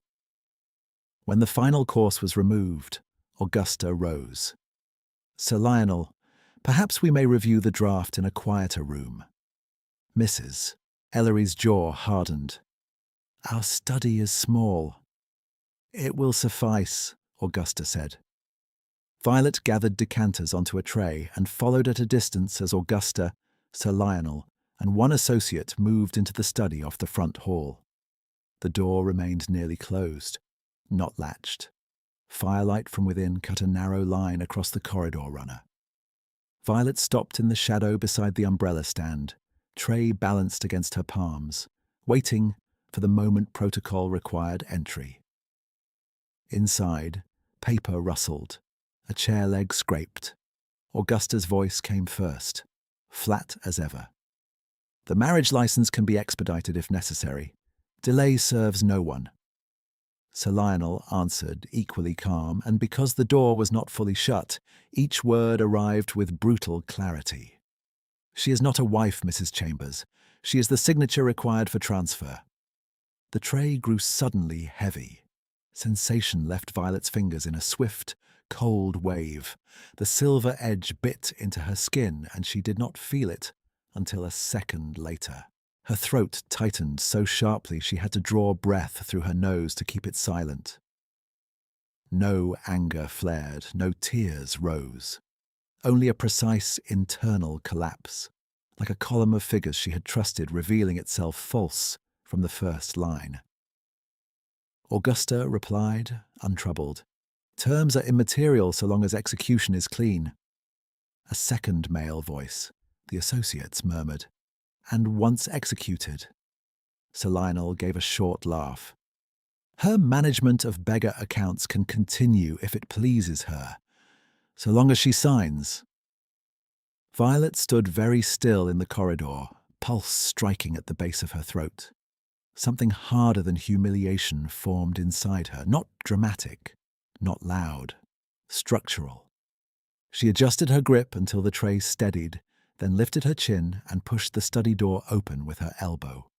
Speaker 1: When the final course was removed, Augusta rose. "Sir Lionel, perhaps we may review the draft in a quieter room." Mrs. Ellery's jaw hardened. "Our study is small." "It will suffice," Augusta said. Violet gathered decanters onto a tray and followed at a distance as Augusta, Sir Lionel, and 1 associate moved into the study off the front hall. The door remained nearly closed, not latched. Firelight from within cut a narrow line across the corridor runner. Violet stopped in the shadow beside the umbrella stand, tray balanced against her palms, waiting for the moment protocol required entry. Inside, paper rustled. A chair leg scraped. Augusta's voice came first, flat as ever. "The marriage license can be expedited if necessary. Delay serves no one." Sir Lionel answered, equally calm, and because the door was not fully shut, each word arrived with brutal clarity. "She is not a wife, Mrs. Chambers. She is the signature required for transfer." The tray grew suddenly heavy. Sensation left Violet's fingers in a swift, cold wave. The silver edge bit into her skin, and she did not feel it until a second later. Her throat tightened so sharply she had to draw breath through her nose to keep it silent. No anger flared, no tears rose. Only a precise internal collapse, like a column of figures she had trusted revealing itself false from the first line. Augusta replied, untroubled. "Terms are immaterial so long as execution is clean." A second male voice, the associates murmured, "And once executed." Sir Lionel gave a short laugh. "Her management of beggar accounts can continue if it pleases her, so long as she signs." Violet stood very still in the corridor, pulse striking at the base of her throat. Something harder than humiliation formed inside her, not dramatic, not loud, structural. She adjusted her grip until the tray steadied, then lifted her chin and pushed the study door open with her elbow.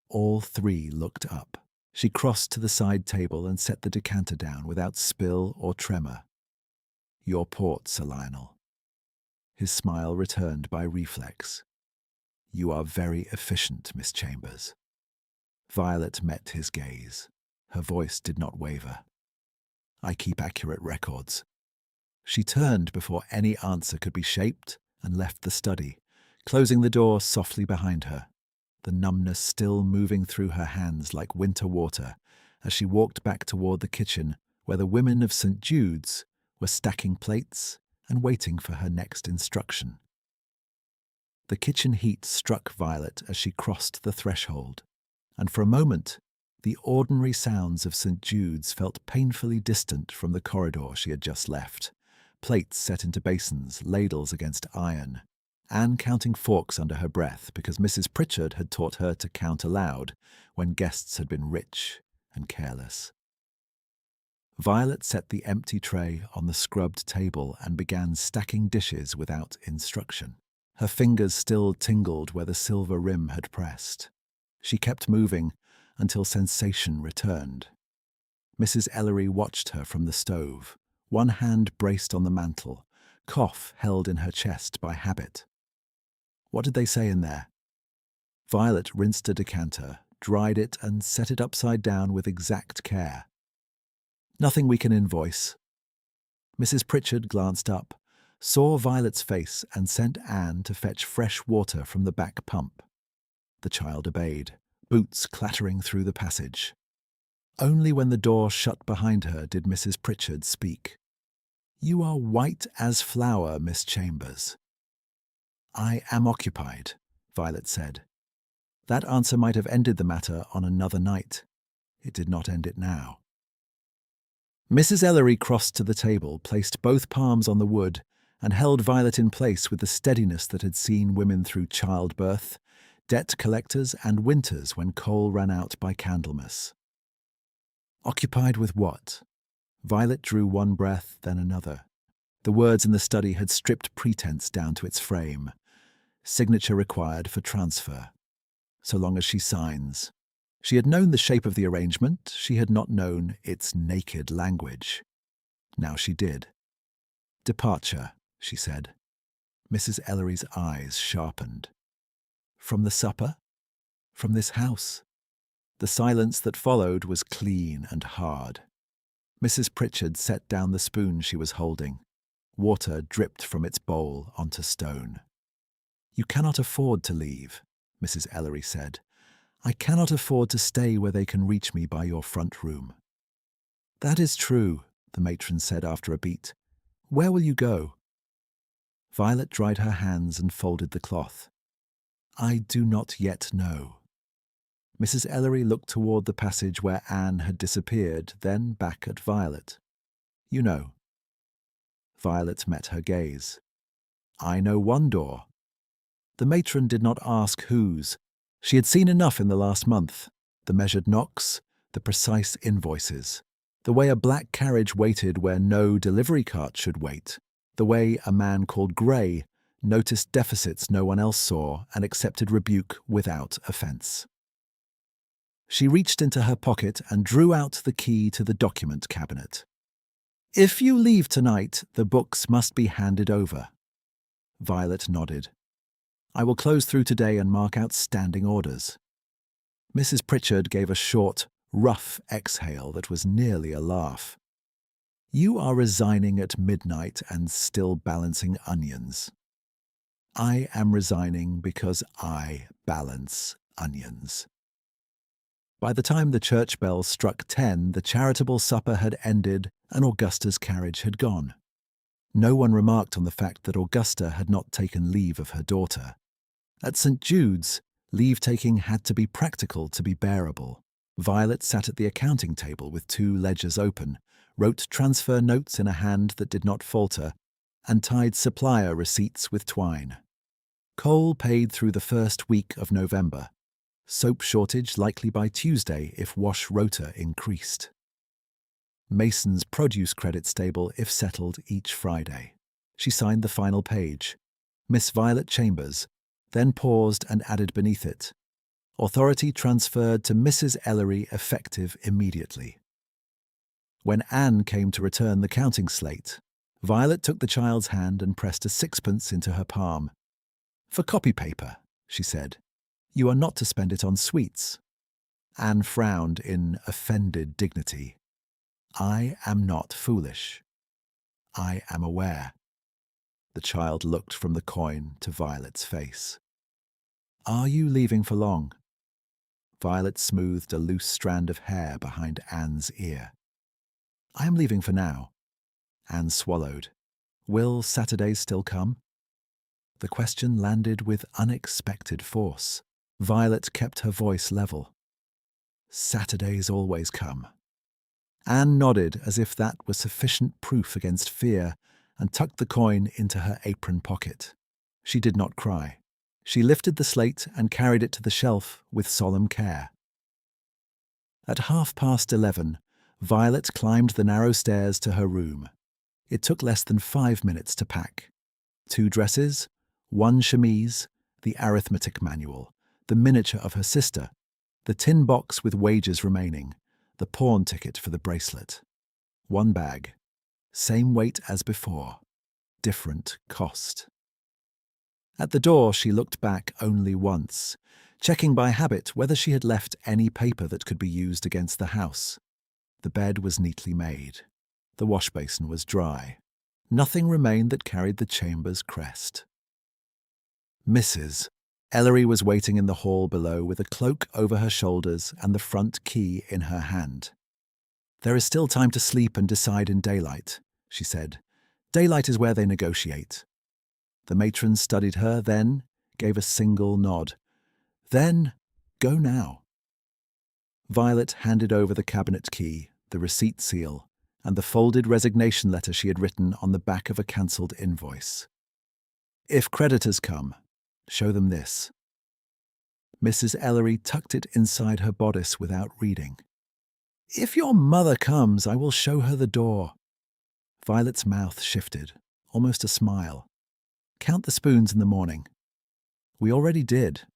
Speaker 1: All 3 looked up. She crossed to the side table and set the decanter down without spill or tremor. "Your port, Sir Lionel." His smile returned by reflex. You are very efficient, Miss Chambers. Violet met his gaze. Her voice did not waver. I keep accurate records. She turned before any answer could be shaped and left the study, closing the door softly behind her, the numbness still moving through her hands like winter water as she walked back toward the kitchen where the women of St. Jude's were stacking plates and waiting for her next instruction. The kitchen heat struck Violet as she crossed the threshold, and for a moment the ordinary sounds of St. Jude's felt painfully distant from the corridor she had just left. Plates set into basins, ladles against iron, Anne counting forks under her breath because Mrs. Pritchard had taught her to count aloud when guests had been rich and careless. Violet set the empty tray on the scrubbed table and began stacking dishes without instruction. Her fingers still tingled where the silver rim had pressed. She kept moving until sensation returned. Mrs. Ellery watched her from the stove, one hand braced on the mantel, cough held in her chest by habit. What did they say in there? Violet rinsed a decanter, dried it, and set it upside down with exact care. Nothing we can invoice. Mrs. Pritchard glanced up, saw Violet's face, and sent Anne to fetch fresh water from the back pump. The child obeyed, boots clattering through the passage. Only when the door shut behind her did Mrs. Pritchard speak. You are white as flour, Miss Chambers. I am occupied, Violet said. That answer might have ended the matter on another night. It did not end it now. Mrs. Ellery crossed to the table, placed both palms on the wood, and held Violet in place with the steadiness that had seen women through childbirth, debt collectors, and winters when coal ran out by Candlemas. Occupied with what? Violet drew one breath, then another. The words in the study had stripped pretense down to its frame. Signature required for transfer. So long as she signs. She had known the shape of the arrangement, she had not known its naked language. Now she did. Departure, she said. Mrs. Ellery's eyes sharpened. From the supper? From this house? The silence that followed was clean and hard. Mrs. Pritchard set down the spoon she was holding. Water dripped from its bowl onto stone. You cannot afford to leave, Mrs. Ellery said. I cannot afford to stay where they can reach me by your front room. That is true, the matron said after a beat. Where will you go? Violet dried her hands and folded the cloth. I do not yet know. Mrs. Ellery looked toward the passage where Anne had disappeared, then back at Violet. You know. Violet met her gaze. I know one door. The matron did not ask whose. She had seen enough in the last month. The measured knocks, the precise invoices, the way a black carriage waited where no delivery cart should wait, the way a man called Gray noticed deficits no one else saw and accepted rebuke without offence. She reached into her pocket and drew out the key to the document cabinet. If you leave tonight, the books must be handed over. Violet nodded. I will close through today and mark out standing orders. Mrs. Pritchard gave a short, rough exhale that was nearly a laugh. You are resigning at midnight and still balancing onions. I am resigning because I balance onions. By the time the church bell struck 10, the charitable supper had ended and Augusta's carriage had gone. No one remarked on the fact that Augusta had not taken leave of her daughter. At St. Jude's, leave-taking had to be practical to be bearable. Violet sat at the accounting table with 2 ledgers open, wrote transfer notes in a hand that did not falter, and tied supplier receipts with twine. Coal paid through the first week of November. Soap shortage likely by Tuesday if wash rota increased. Mason's produce credit stable if settled each Friday. She signed the final page. Miss Violet Chambers, then paused and added beneath it, authority transferred to Mrs. Ellery effective immediately. When Anne came to return the counting slate, Violet took the child's hand and pressed a 6pence into her palm. For copy paper, she said. "You are not to spend it on sweets." Anne frowned in offended dignity. "I am not foolish. I am aware." The child looked from the coin to Violet's face. "Are you leaving for long?" Violet smoothed a loose strand of hair behind Anne's ear. "I am leaving for now." Anne swallowed. "Will Saturdays still come?" The question landed with unexpected force. Violet kept her voice level. "Saturdays always come." Anne nodded as if that was sufficient proof against fear and tucked the coin into her apron pocket. She did not cry. She lifted the slate and carried it to the shelf with solemn care. At 11:30, Violet climbed the narrow stairs to her room. It took less than 5 minutes to pack. 2 dresses, 1 chemise, the arithmetic manual, the miniature of her sister, the tin box with wages remaining, the pawn ticket for the bracelet. 1 bag. Same weight as before. Different cost. At the door, she looked back only once, checking by habit whether she had left any paper that could be used against the house. The bed was neatly made. The washbasin was dry. Nothing remained that carried the chamber's crest. Mrs. Ellery was waiting in the hall below with a cloak over her shoulders and the front key in her hand. "There is still time to sleep and decide in daylight," she said. "Daylight is where they negotiate." The matron studied her, then gave a single nod. "Then go now." Violet handed over the cabinet key, the receipt seal, and the folded resignation letter she had written on the back of a cancelled invoice. "If creditors come, show them this." Mrs. Ellery tucked it inside her bodice without reading. "If your mother comes, I will show her the door." Violet's mouth shifted, almost a smile. "Count the spoons in the morning." "We already did."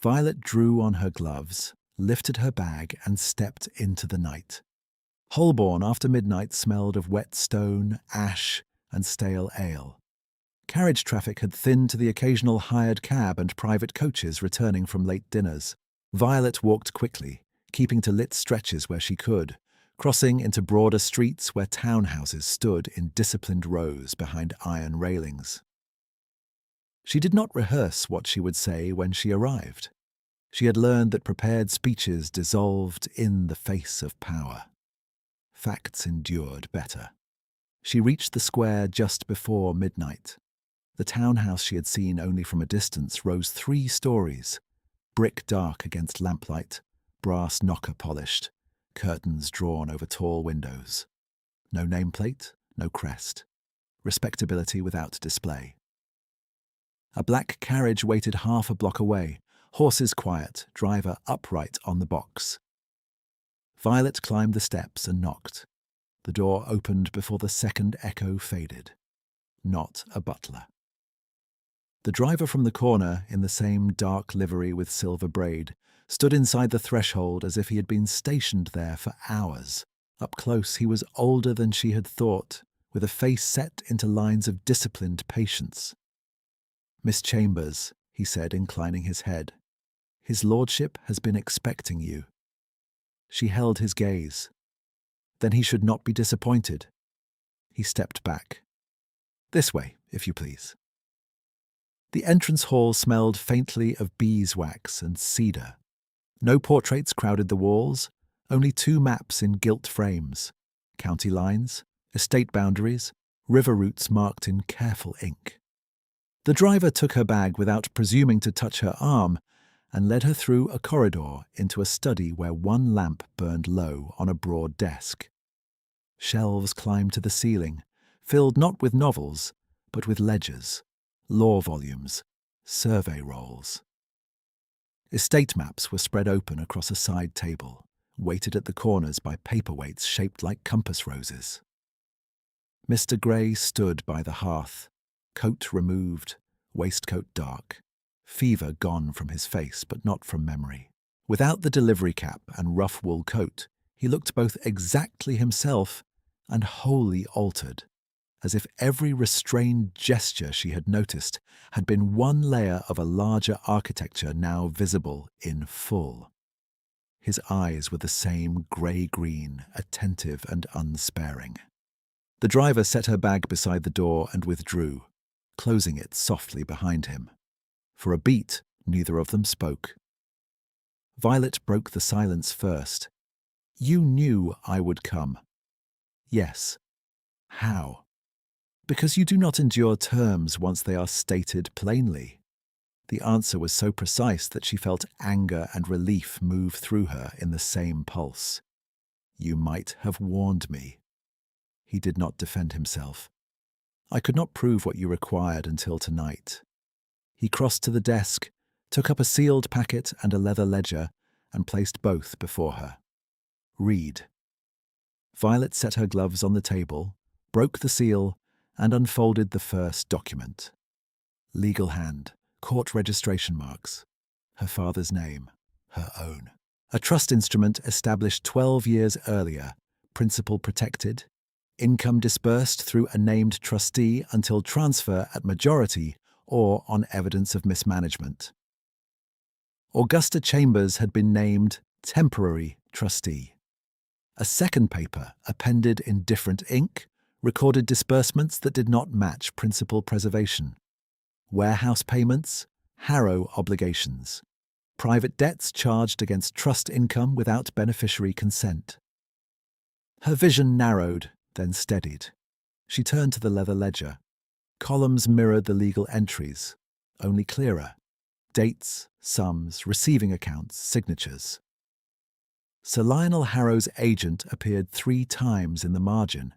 Speaker 1: Violet drew on her gloves, lifted her bag, and stepped into the night. Holborn after midnight smelled of wet stone, ash, and stale ale. Carriage traffic had thinned to the occasional hired cab and private coaches returning from late dinners. Violet walked quickly, keeping to lit stretches where she could, crossing into broader streets where townhouses stood in disciplined rows behind iron railings. She did not rehearse what she would say when she arrived. She had learned that prepared speeches dissolved in the face of power. Facts endured better. She reached the square just before midnight. The townhouse she had seen only from a distance rose 3 stories, brick dark against lamplight, brass knocker polished, curtains drawn over tall windows. No nameplate, no crest. Respectability without display. A black carriage waited half a block away, horses quiet, driver upright on the box. Violet climbed the steps and knocked. The door opened before the second echo faded. Not a butler. The driver from the corner, in the same dark livery with silver braid, stood inside the threshold as if he had been stationed there for hours. Up close, he was older than she had thought, with a face set into lines of disciplined patience. "Miss Chambers," he said, inclining his head, "His lordship has been expecting you." She held his gaze. Then he should not be disappointed. He stepped back. "This way, if you please." The entrance hall smelled faintly of beeswax and cedar. No portraits crowded the walls, only 2 maps in gilt frames, county lines, estate boundaries, river routes marked in careful ink. The driver took her bag without presuming to touch her arm and led her through a corridor into a study where 1 lamp burned low on a broad desk. Shelves climbed to the ceiling, filled not with novels, but with ledgers, law volumes, survey rolls. Estate maps were spread open across a side table, weighted at the corners by paperweights shaped like compass roses. Mr. Gray stood by the hearth, coat removed, waistcoat dark, fever gone from his face but not from memory. Without the delivery cap and rough wool coat, he looked both exactly himself and wholly altered. as if every restrained gesture she had noticed had been one layer of a larger architecture now visible in full. His eyes were the same grey-green, attentive and unsparing. The driver set her bag beside the door and withdrew, closing it softly behind him. For a beat, neither of them spoke. Violet broke the silence first. "You knew I would come." "Yes." "How?" "Because you do not endure terms once they are stated plainly." The answer was so precise that she felt anger and relief move through her in the same pulse. "You might have warned me." He did not defend himself. "I could not prove what you required until tonight." He crossed to the desk, took up a sealed packet and a leather ledger, and placed both before her. "Read." Violet set her gloves on the table, broke the seal, and unfolded the first document. Legal hand, court registration marks, her father's name, her own. A trust instrument established 12 years earlier, principal protected, income dispersed through a named trustee until transfer at majority or on evidence of mismanagement. Augusta Chambers had been named temporary trustee. A second paper, appended in different ink, recorded disbursements that did not match principal preservation. Warehouse payments, Harrow obligations. Private debts charged against trust income without beneficiary consent. Her vision narrowed, then steadied. She turned to the leather ledger. Columns mirrored the legal entries, only clearer. Dates, sums, receiving accounts, signatures. Sir Lionel Harrow's agent appeared 3 times in the margin.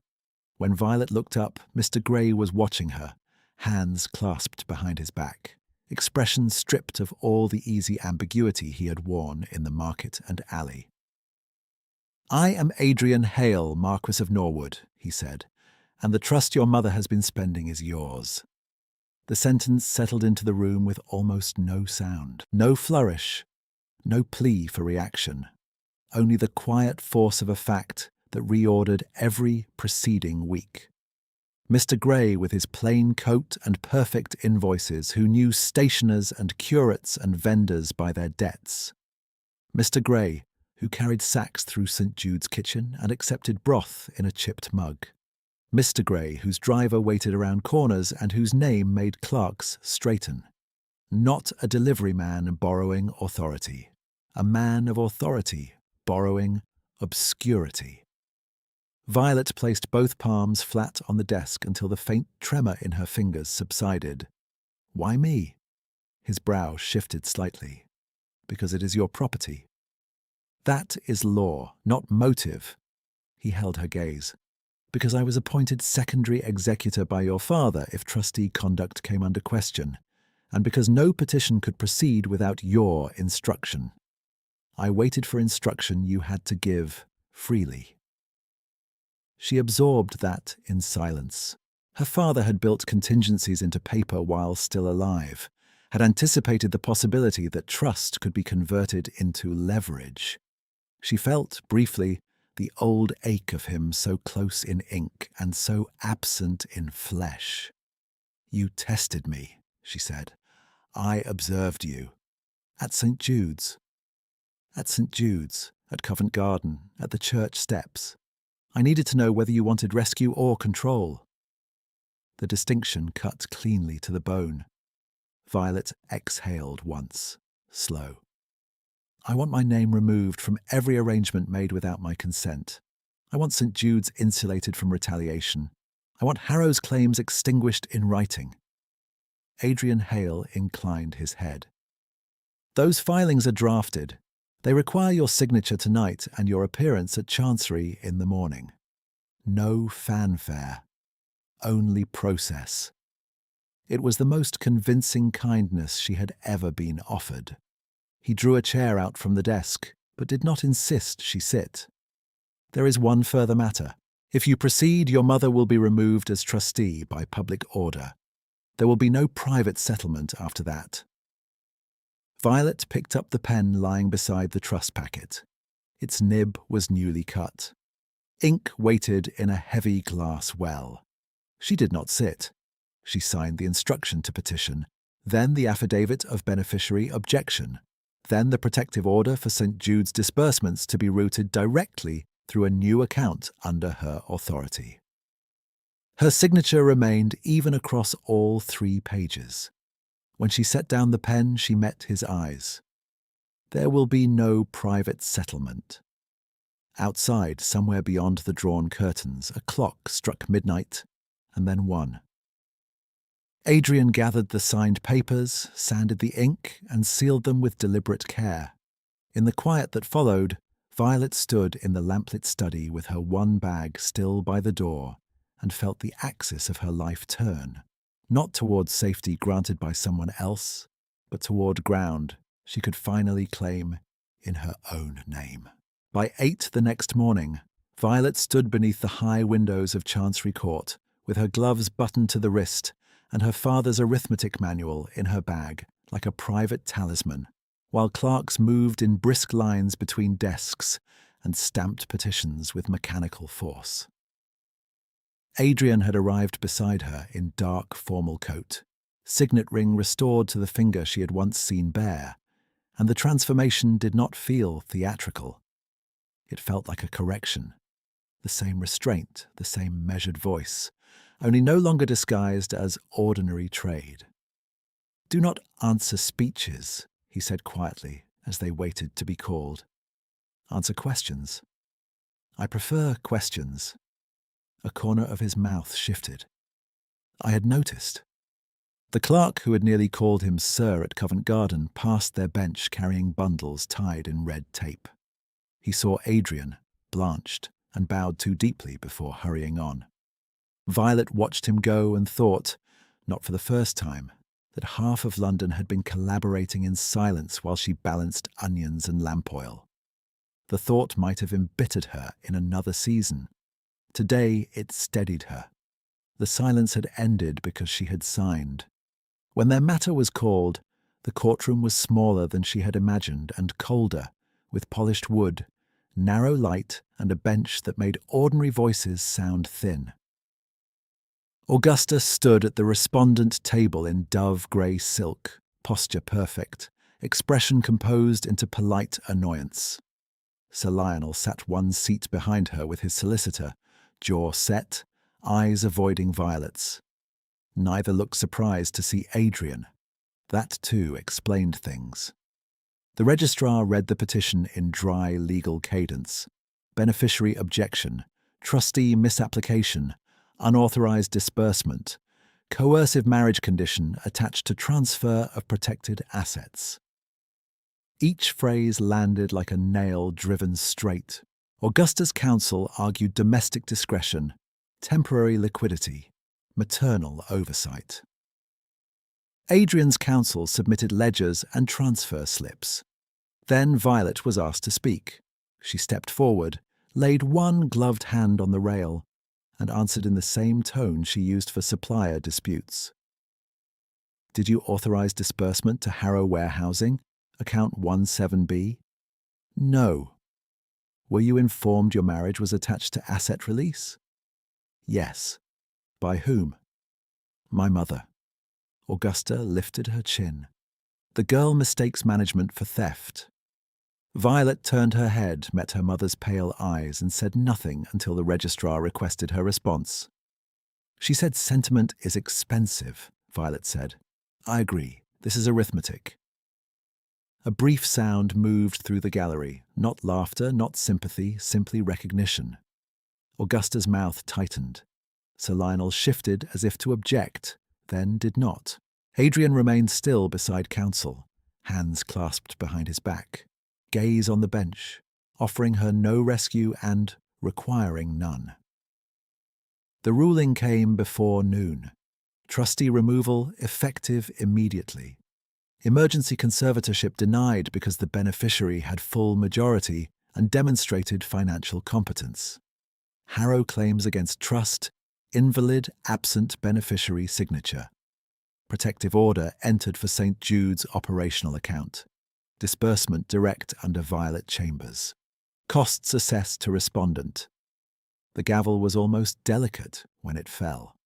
Speaker 1: When Violet looked up, Mr. Gray was watching her, hands clasped behind his back, expression stripped of all the easy ambiguity he had worn in the market and alley. "I am Adrian Hale, Marquis of Norwood," he said, "and the trust your mother has been spending is yours." The sentence settled into the room with almost no sound, no flourish, no plea for reaction, only the quiet force of a fact that reordered every preceding week. Mr. Gray, with his plain coat and perfect invoices, who knew stationers and curates and vendors by their debts. Mr. Gray, who carried sacks through St. Jude's kitchen and accepted broth in a chipped mug. Mr. Gray, whose driver waited around corners and whose name made clerks straighten. Not a delivery man borrowing authority. A man of authority borrowing obscurity. Violet placed both palms flat on the desk until the faint tremor in her fingers subsided. "Why me?" His brow shifted slightly. "Because it is your property." "That is law, not motive." He held her gaze. "Because I was appointed secondary executor by your father if trustee conduct came under question, and because no petition could proceed without your instruction. I waited for instruction you had to give freely." She absorbed that in silence. Her father had built contingencies into paper while still alive, had anticipated the possibility that trust could be converted into leverage. She felt, briefly, the old ache of him so close in ink and so absent in flesh. "You tested me," she said. "I observed you. At St. Jude's." "At St. Jude's, at Covent Garden, at the church steps. I needed to know whether you wanted rescue or control." The distinction cut cleanly to the bone. Violet exhaled once, slow. "I want my name removed from every arrangement made without my consent. I want St. Jude's insulated from retaliation. I want Harrow's claims extinguished in writing." Adrian Hale inclined his head. "Those filings are drafted. They require your signature tonight and your appearance at Chancery in the morning. No fanfare. Only process." It was the most convincing kindness she had ever been offered. He drew a chair out from the desk, but did not insist she sit. "There is one further matter. If you proceed, your mother will be removed as trustee by public order. There will be no private settlement after that." Violet picked up the pen lying beside the trust packet. Its nib was newly cut. Ink waited in a heavy glass well. She did not sit. She signed the instruction to petition, then the affidavit of beneficiary objection, then the protective order for St. Jude's disbursements to be routed directly through a new account under her authority. Her signature remained even across all 3 pages. When she set down the pen, she met his eyes. There will be no private settlement. Outside, somewhere beyond the drawn curtains, a clock struck midnight and then 1. Adrian gathered the signed papers, sanded the ink, and sealed them with deliberate care. In the quiet that followed, Violet stood in the lamplit study with her one bag still by the door and felt the axis of her life turn, not toward safety granted by someone else, but toward ground she could finally claim in her own name. By 8 the next morning, Violet stood beneath the high windows of Chancery Court, with her gloves buttoned to the wrist and her father's arithmetic manual in her bag like a private talisman, while clerks moved in brisk lines between desks and stamped petitions with mechanical force. Adrian had arrived beside her in dark formal coat, signet ring restored to the finger she had once seen bare, and the transformation did not feel theatrical. It felt like a correction. The same restraint, the same measured voice, only no longer disguised as ordinary trade. "Do not answer speeches," he said quietly as they waited to be called. "Answer questions." "I prefer questions." A corner of his mouth shifted. I had noticed. The clerk who had nearly called him Sir at Covent Garden passed their bench carrying bundles tied in red tape. He saw Adrian, blanched, and bowed too deeply before hurrying on. Violet watched him go and thought, not for the first time, that half of London had been collaborating in silence while she balanced onions and lamp oil. The thought might have embittered her in another season. Today it steadied her. The silence had ended because she had signed. When their matter was called, the courtroom was smaller than she had imagined and colder, with polished wood, narrow light, and a bench that made ordinary voices sound thin. Augusta stood at the respondent table in dove-grey silk, posture perfect, expression composed into polite annoyance. Sir Lionel sat one seat behind her with his solicitor, jaw set, eyes avoiding Violet's. Neither looked surprised to see Adrian. That, too, explained things. The registrar read the petition in dry legal cadence. Beneficiary objection, trustee misapplication, unauthorized disbursement, coercive marriage condition attached to transfer of protected assets. Each phrase landed like a nail driven straight. Augusta's counsel argued domestic discretion, temporary liquidity, maternal oversight. Adrian's counsel submitted ledgers and transfer slips. Then Violet was asked to speak. She stepped forward, laid one gloved hand on the rail, and answered in the same tone she used for supplier disputes. "Did you authorize disbursement to Harrow Warehousing, account 17B? "No." "Were you informed your marriage was attached to asset release?" "Yes." "By whom?" "My mother." Augusta lifted her chin. The girl mistakes management for theft. Violet turned her head, met her mother's pale eyes, and said nothing until the registrar requested her response. "She said sentiment is expensive," Violet said. "I agree. This is arithmetic." A brief sound moved through the gallery, not laughter, not sympathy, simply recognition. Augusta's mouth tightened. Sir Lionel shifted as if to object, then did not. Adrian remained still beside counsel, hands clasped behind his back, gaze on the bench, offering her no rescue and requiring none. The ruling came before noon. Trustee removal effective immediately. Emergency conservatorship denied because the beneficiary had full majority and demonstrated financial competence. Harrow claims against trust, invalid absent beneficiary signature. Protective order entered for St. Jude's operational account. Disbursement direct under Violet Chambers. Costs assessed to respondent. The gavel was almost delicate when it fell.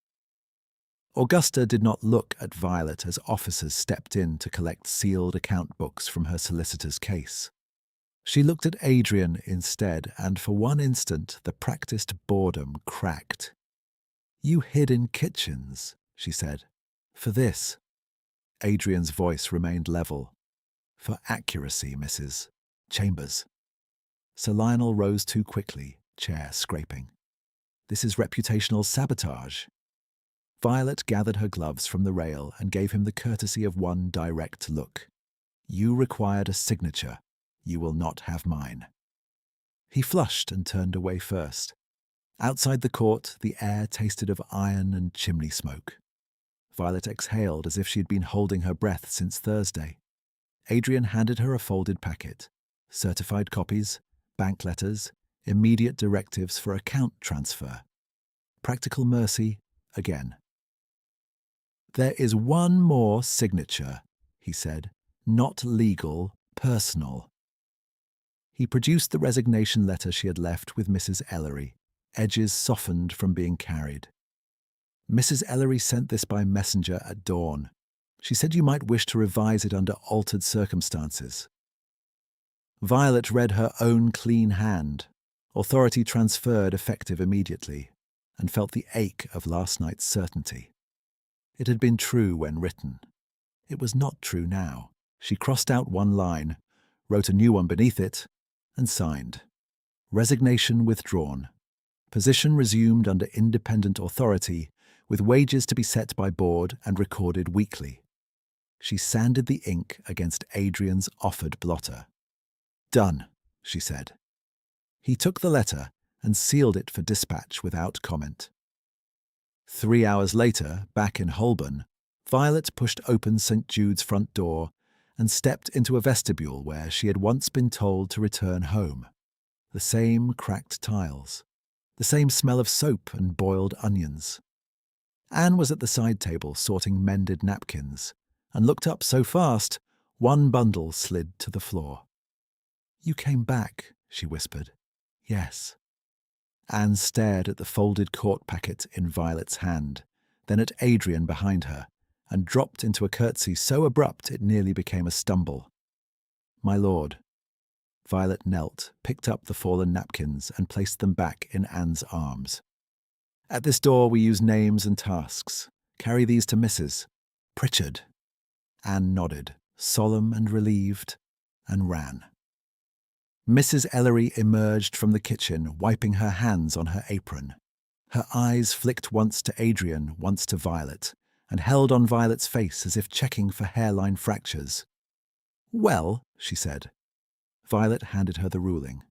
Speaker 1: Augusta did not look at Violet as officers stepped in to collect sealed account books from her solicitor's case. She looked at Adrian instead, and for one instant the practiced boredom cracked. "You hid in kitchens," she said. "For this." Adrian's voice remained level. "For accuracy, Mrs. Chambers." Sir Lionel rose too quickly, chair scraping. "This is reputational sabotage." Violet gathered her gloves from the rail and gave him the courtesy of one direct look. "You required a signature. You will not have mine." He flushed and turned away first. Outside the court, the air tasted of iron and chimney smoke. Violet exhaled as if she had been holding her breath since Thursday. Adrian handed her a folded packet. Certified copies, bank letters, immediate directives for account transfer. Practical mercy again. "There is one more signature," he said. "Not legal, personal." He produced the resignation letter she had left with Mrs. Ellery, edges softened from being carried. "Mrs. Ellery sent this by messenger at dawn. She said you might wish to revise it under altered circumstances." Violet read her own clean hand, authority transferred effective immediately, and felt the ache of last night's certainty. It had been true when written. It was not true now. She crossed out one line, wrote a new one beneath it, and signed. Resignation withdrawn. Position resumed under independent authority, with wages to be set by board and recorded weekly. She sanded the ink against Adrian's offered blotter. "Done," she said. He took the letter and sealed it for dispatch without comment. 3 hours later, back in Holborn, Violet pushed open St. Jude's front door and stepped into a vestibule where she had once been told to return home. The same cracked tiles, the same smell of soap and boiled onions. Anne was at the side table sorting mended napkins, and looked up so fast, one bundle slid to the floor. "You came back," she whispered. "Yes." Anne stared at the folded court packet in Violet's hand, then at Adrian behind her, and dropped into a curtsy so abrupt it nearly became a stumble. "My lord." Violet knelt, picked up the fallen napkins, and placed them back in Anne's arms. "At this door we use names and tasks. Carry these to Mrs. Pritchard." Anne nodded, solemn and relieved, and ran. Mrs. Ellery emerged from the kitchen, wiping her hands on her apron. Her eyes flicked once to Adrian, once to Violet, and held on Violet's face as if checking for hairline fractures. "Well," she said. Violet handed her the ruling.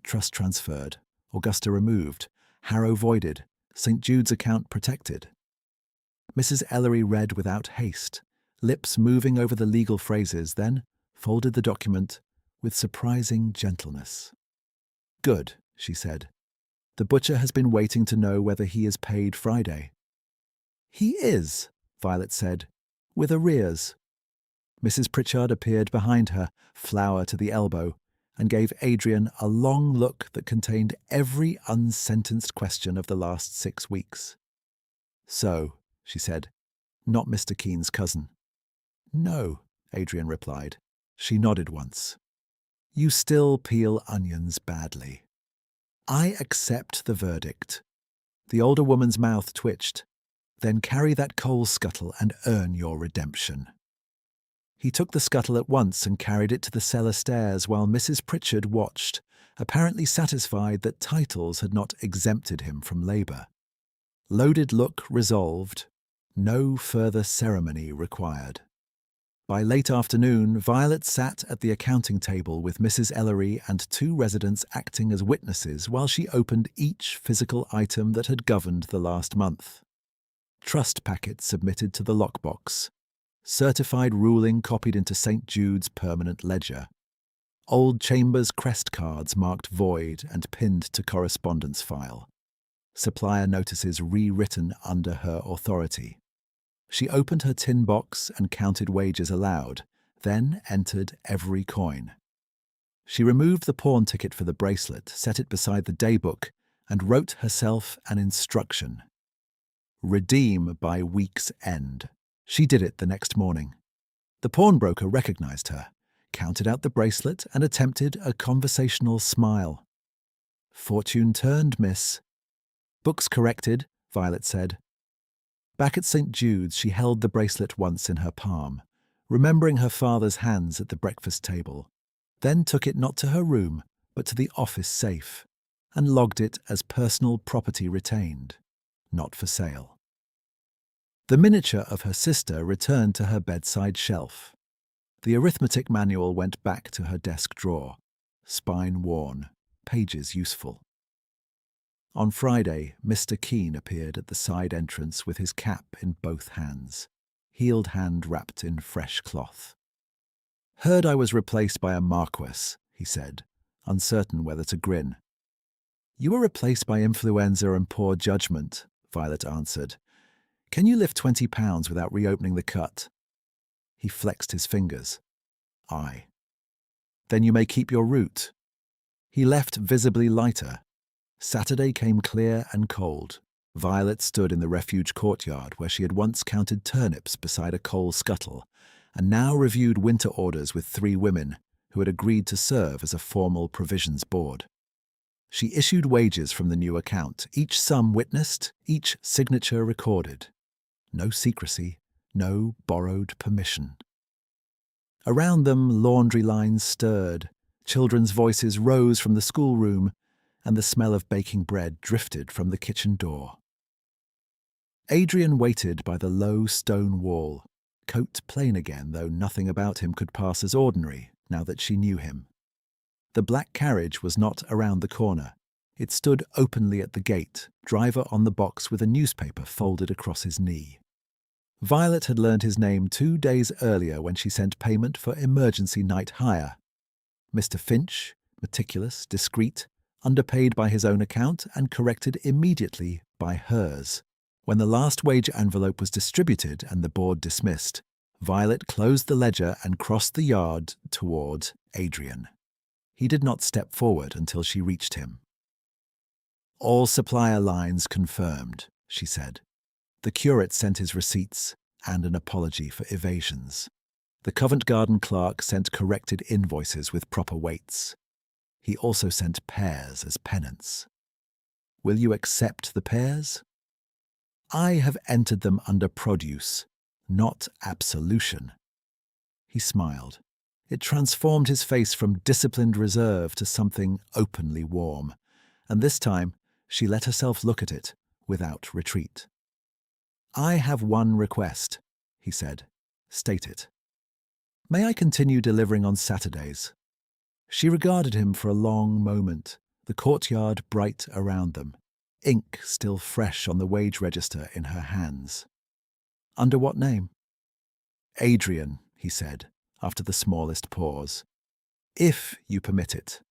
Speaker 1: Trust transferred, Augusta removed, Harrow voided, St. Jude's account protected. Mrs. Ellery read without haste, lips moving over the legal phrases, then folded the document with surprising gentleness. "Good," she said. "The butcher has been waiting to know whether he is paid Friday." "He is," Violet said, "with arrears." Mrs. Pritchard appeared behind her, flower to the elbow, and gave Adrian a long look that contained every unsentenced question of the last 6 weeks. "So," she said, "not Mr. Keene's cousin?" "No," Adrian replied. She nodded once. "You still peel onions badly." "I accept the verdict." The older woman's mouth twitched. "Then carry that coal scuttle and earn your redemption." He took the scuttle at once and carried it to the cellar stairs while Mrs. Pritchard watched, apparently satisfied that titles had not exempted him from labour. Loaded look resolved. No further ceremony required. By late afternoon, Violet sat at the accounting table with Mrs. Ellery and 2 residents acting as witnesses while she opened each physical item that had governed the last month. Trust packet submitted to the lockbox. Certified ruling copied into St. Jude's permanent ledger. Old Chambers crest cards marked void and pinned to correspondence file. Supplier notices rewritten under her authority. She opened her tin box and counted wages aloud, then entered every coin. She removed the pawn ticket for the bracelet, set it beside the daybook, and wrote herself an instruction. redeem by week's end. She did it the next morning. The pawnbroker recognized her, counted out the bracelet, and attempted a conversational smile. "Fortune turned, miss." "Books corrected," Violet said. Back at St. Jude's, she held the bracelet once in her palm, remembering her father's hands at the breakfast table, then took it not to her room, but to the office safe, and logged it as personal property retained, not for sale. The miniature of her sister returned to her bedside shelf. The arithmetic manual went back to her desk drawer, spine worn, pages useful. On Friday, Mr. Keene appeared at the side entrance with his cap in both hands, healed hand wrapped in fresh cloth. "Heard I was replaced by a marquess," he said, uncertain whether to grin. "You were replaced by influenza and poor judgment," Violet answered. "Can you lift 20 pounds without reopening the cut?" He flexed his fingers. "Aye." "Then you may keep your route." He left visibly lighter. Saturday came clear and cold. Violet stood in the refuge courtyard where she had once counted turnips beside a coal scuttle, and now reviewed winter orders with 3 women who had agreed to serve as a formal provisions board. She issued wages from the new account, each sum witnessed, each signature recorded. No secrecy, no borrowed permission. Around them, laundry lines stirred, children's voices rose from the schoolroom, and the smell of baking bread drifted from the kitchen door. Adrian waited by the low stone wall, coat plain again, though nothing about him could pass as ordinary, now that she knew him. The black carriage was not around the corner. It stood openly at the gate, driver on the box with a newspaper folded across his knee. Violet had learned his name 2 days earlier when she sent payment for emergency night hire. Mr. Finch, meticulous, discreet, underpaid by his own account and corrected immediately by hers. When the last wage envelope was distributed and the board dismissed, Violet closed the ledger and crossed the yard toward Adrian. He did not step forward until she reached him. "All supplier lines confirmed," she said. The curate sent his receipts and an apology for evasions. The Covent Garden clerk sent corrected invoices with proper weights. He also sent pears as penance. "Will you accept the pears?" "I have entered them under produce, not absolution." He smiled. It transformed his face from disciplined reserve to something openly warm, and this time she let herself look at it without retreat. "I have one request," he said. "State it." "May I continue delivering on Saturdays?" She regarded him for a long moment, the courtyard bright around them, ink still fresh on the wage register in her hands. "Under what name?" "Adrian," he said, after the smallest pause. "If you permit it."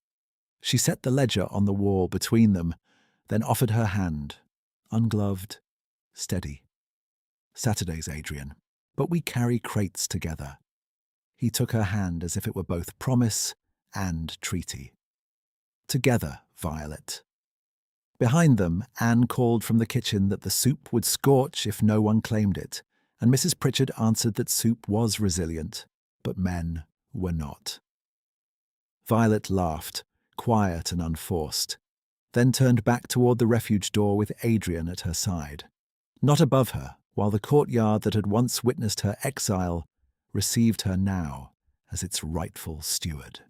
Speaker 1: She set the ledger on the wall between them, then offered her hand, ungloved, steady. "Saturdays, Adrian, but we carry crates together." He took her hand as if it were both promise and treaty. "Together, Violet." Behind them, Anne called from the kitchen that the soup would scorch if no one claimed it, and Mrs. Pritchard answered that soup was resilient, but men were not. Violet laughed, quiet and unforced, then turned back toward the refuge door with Adrian at her side, not above her, while the courtyard that had once witnessed her exile received her now as its rightful steward.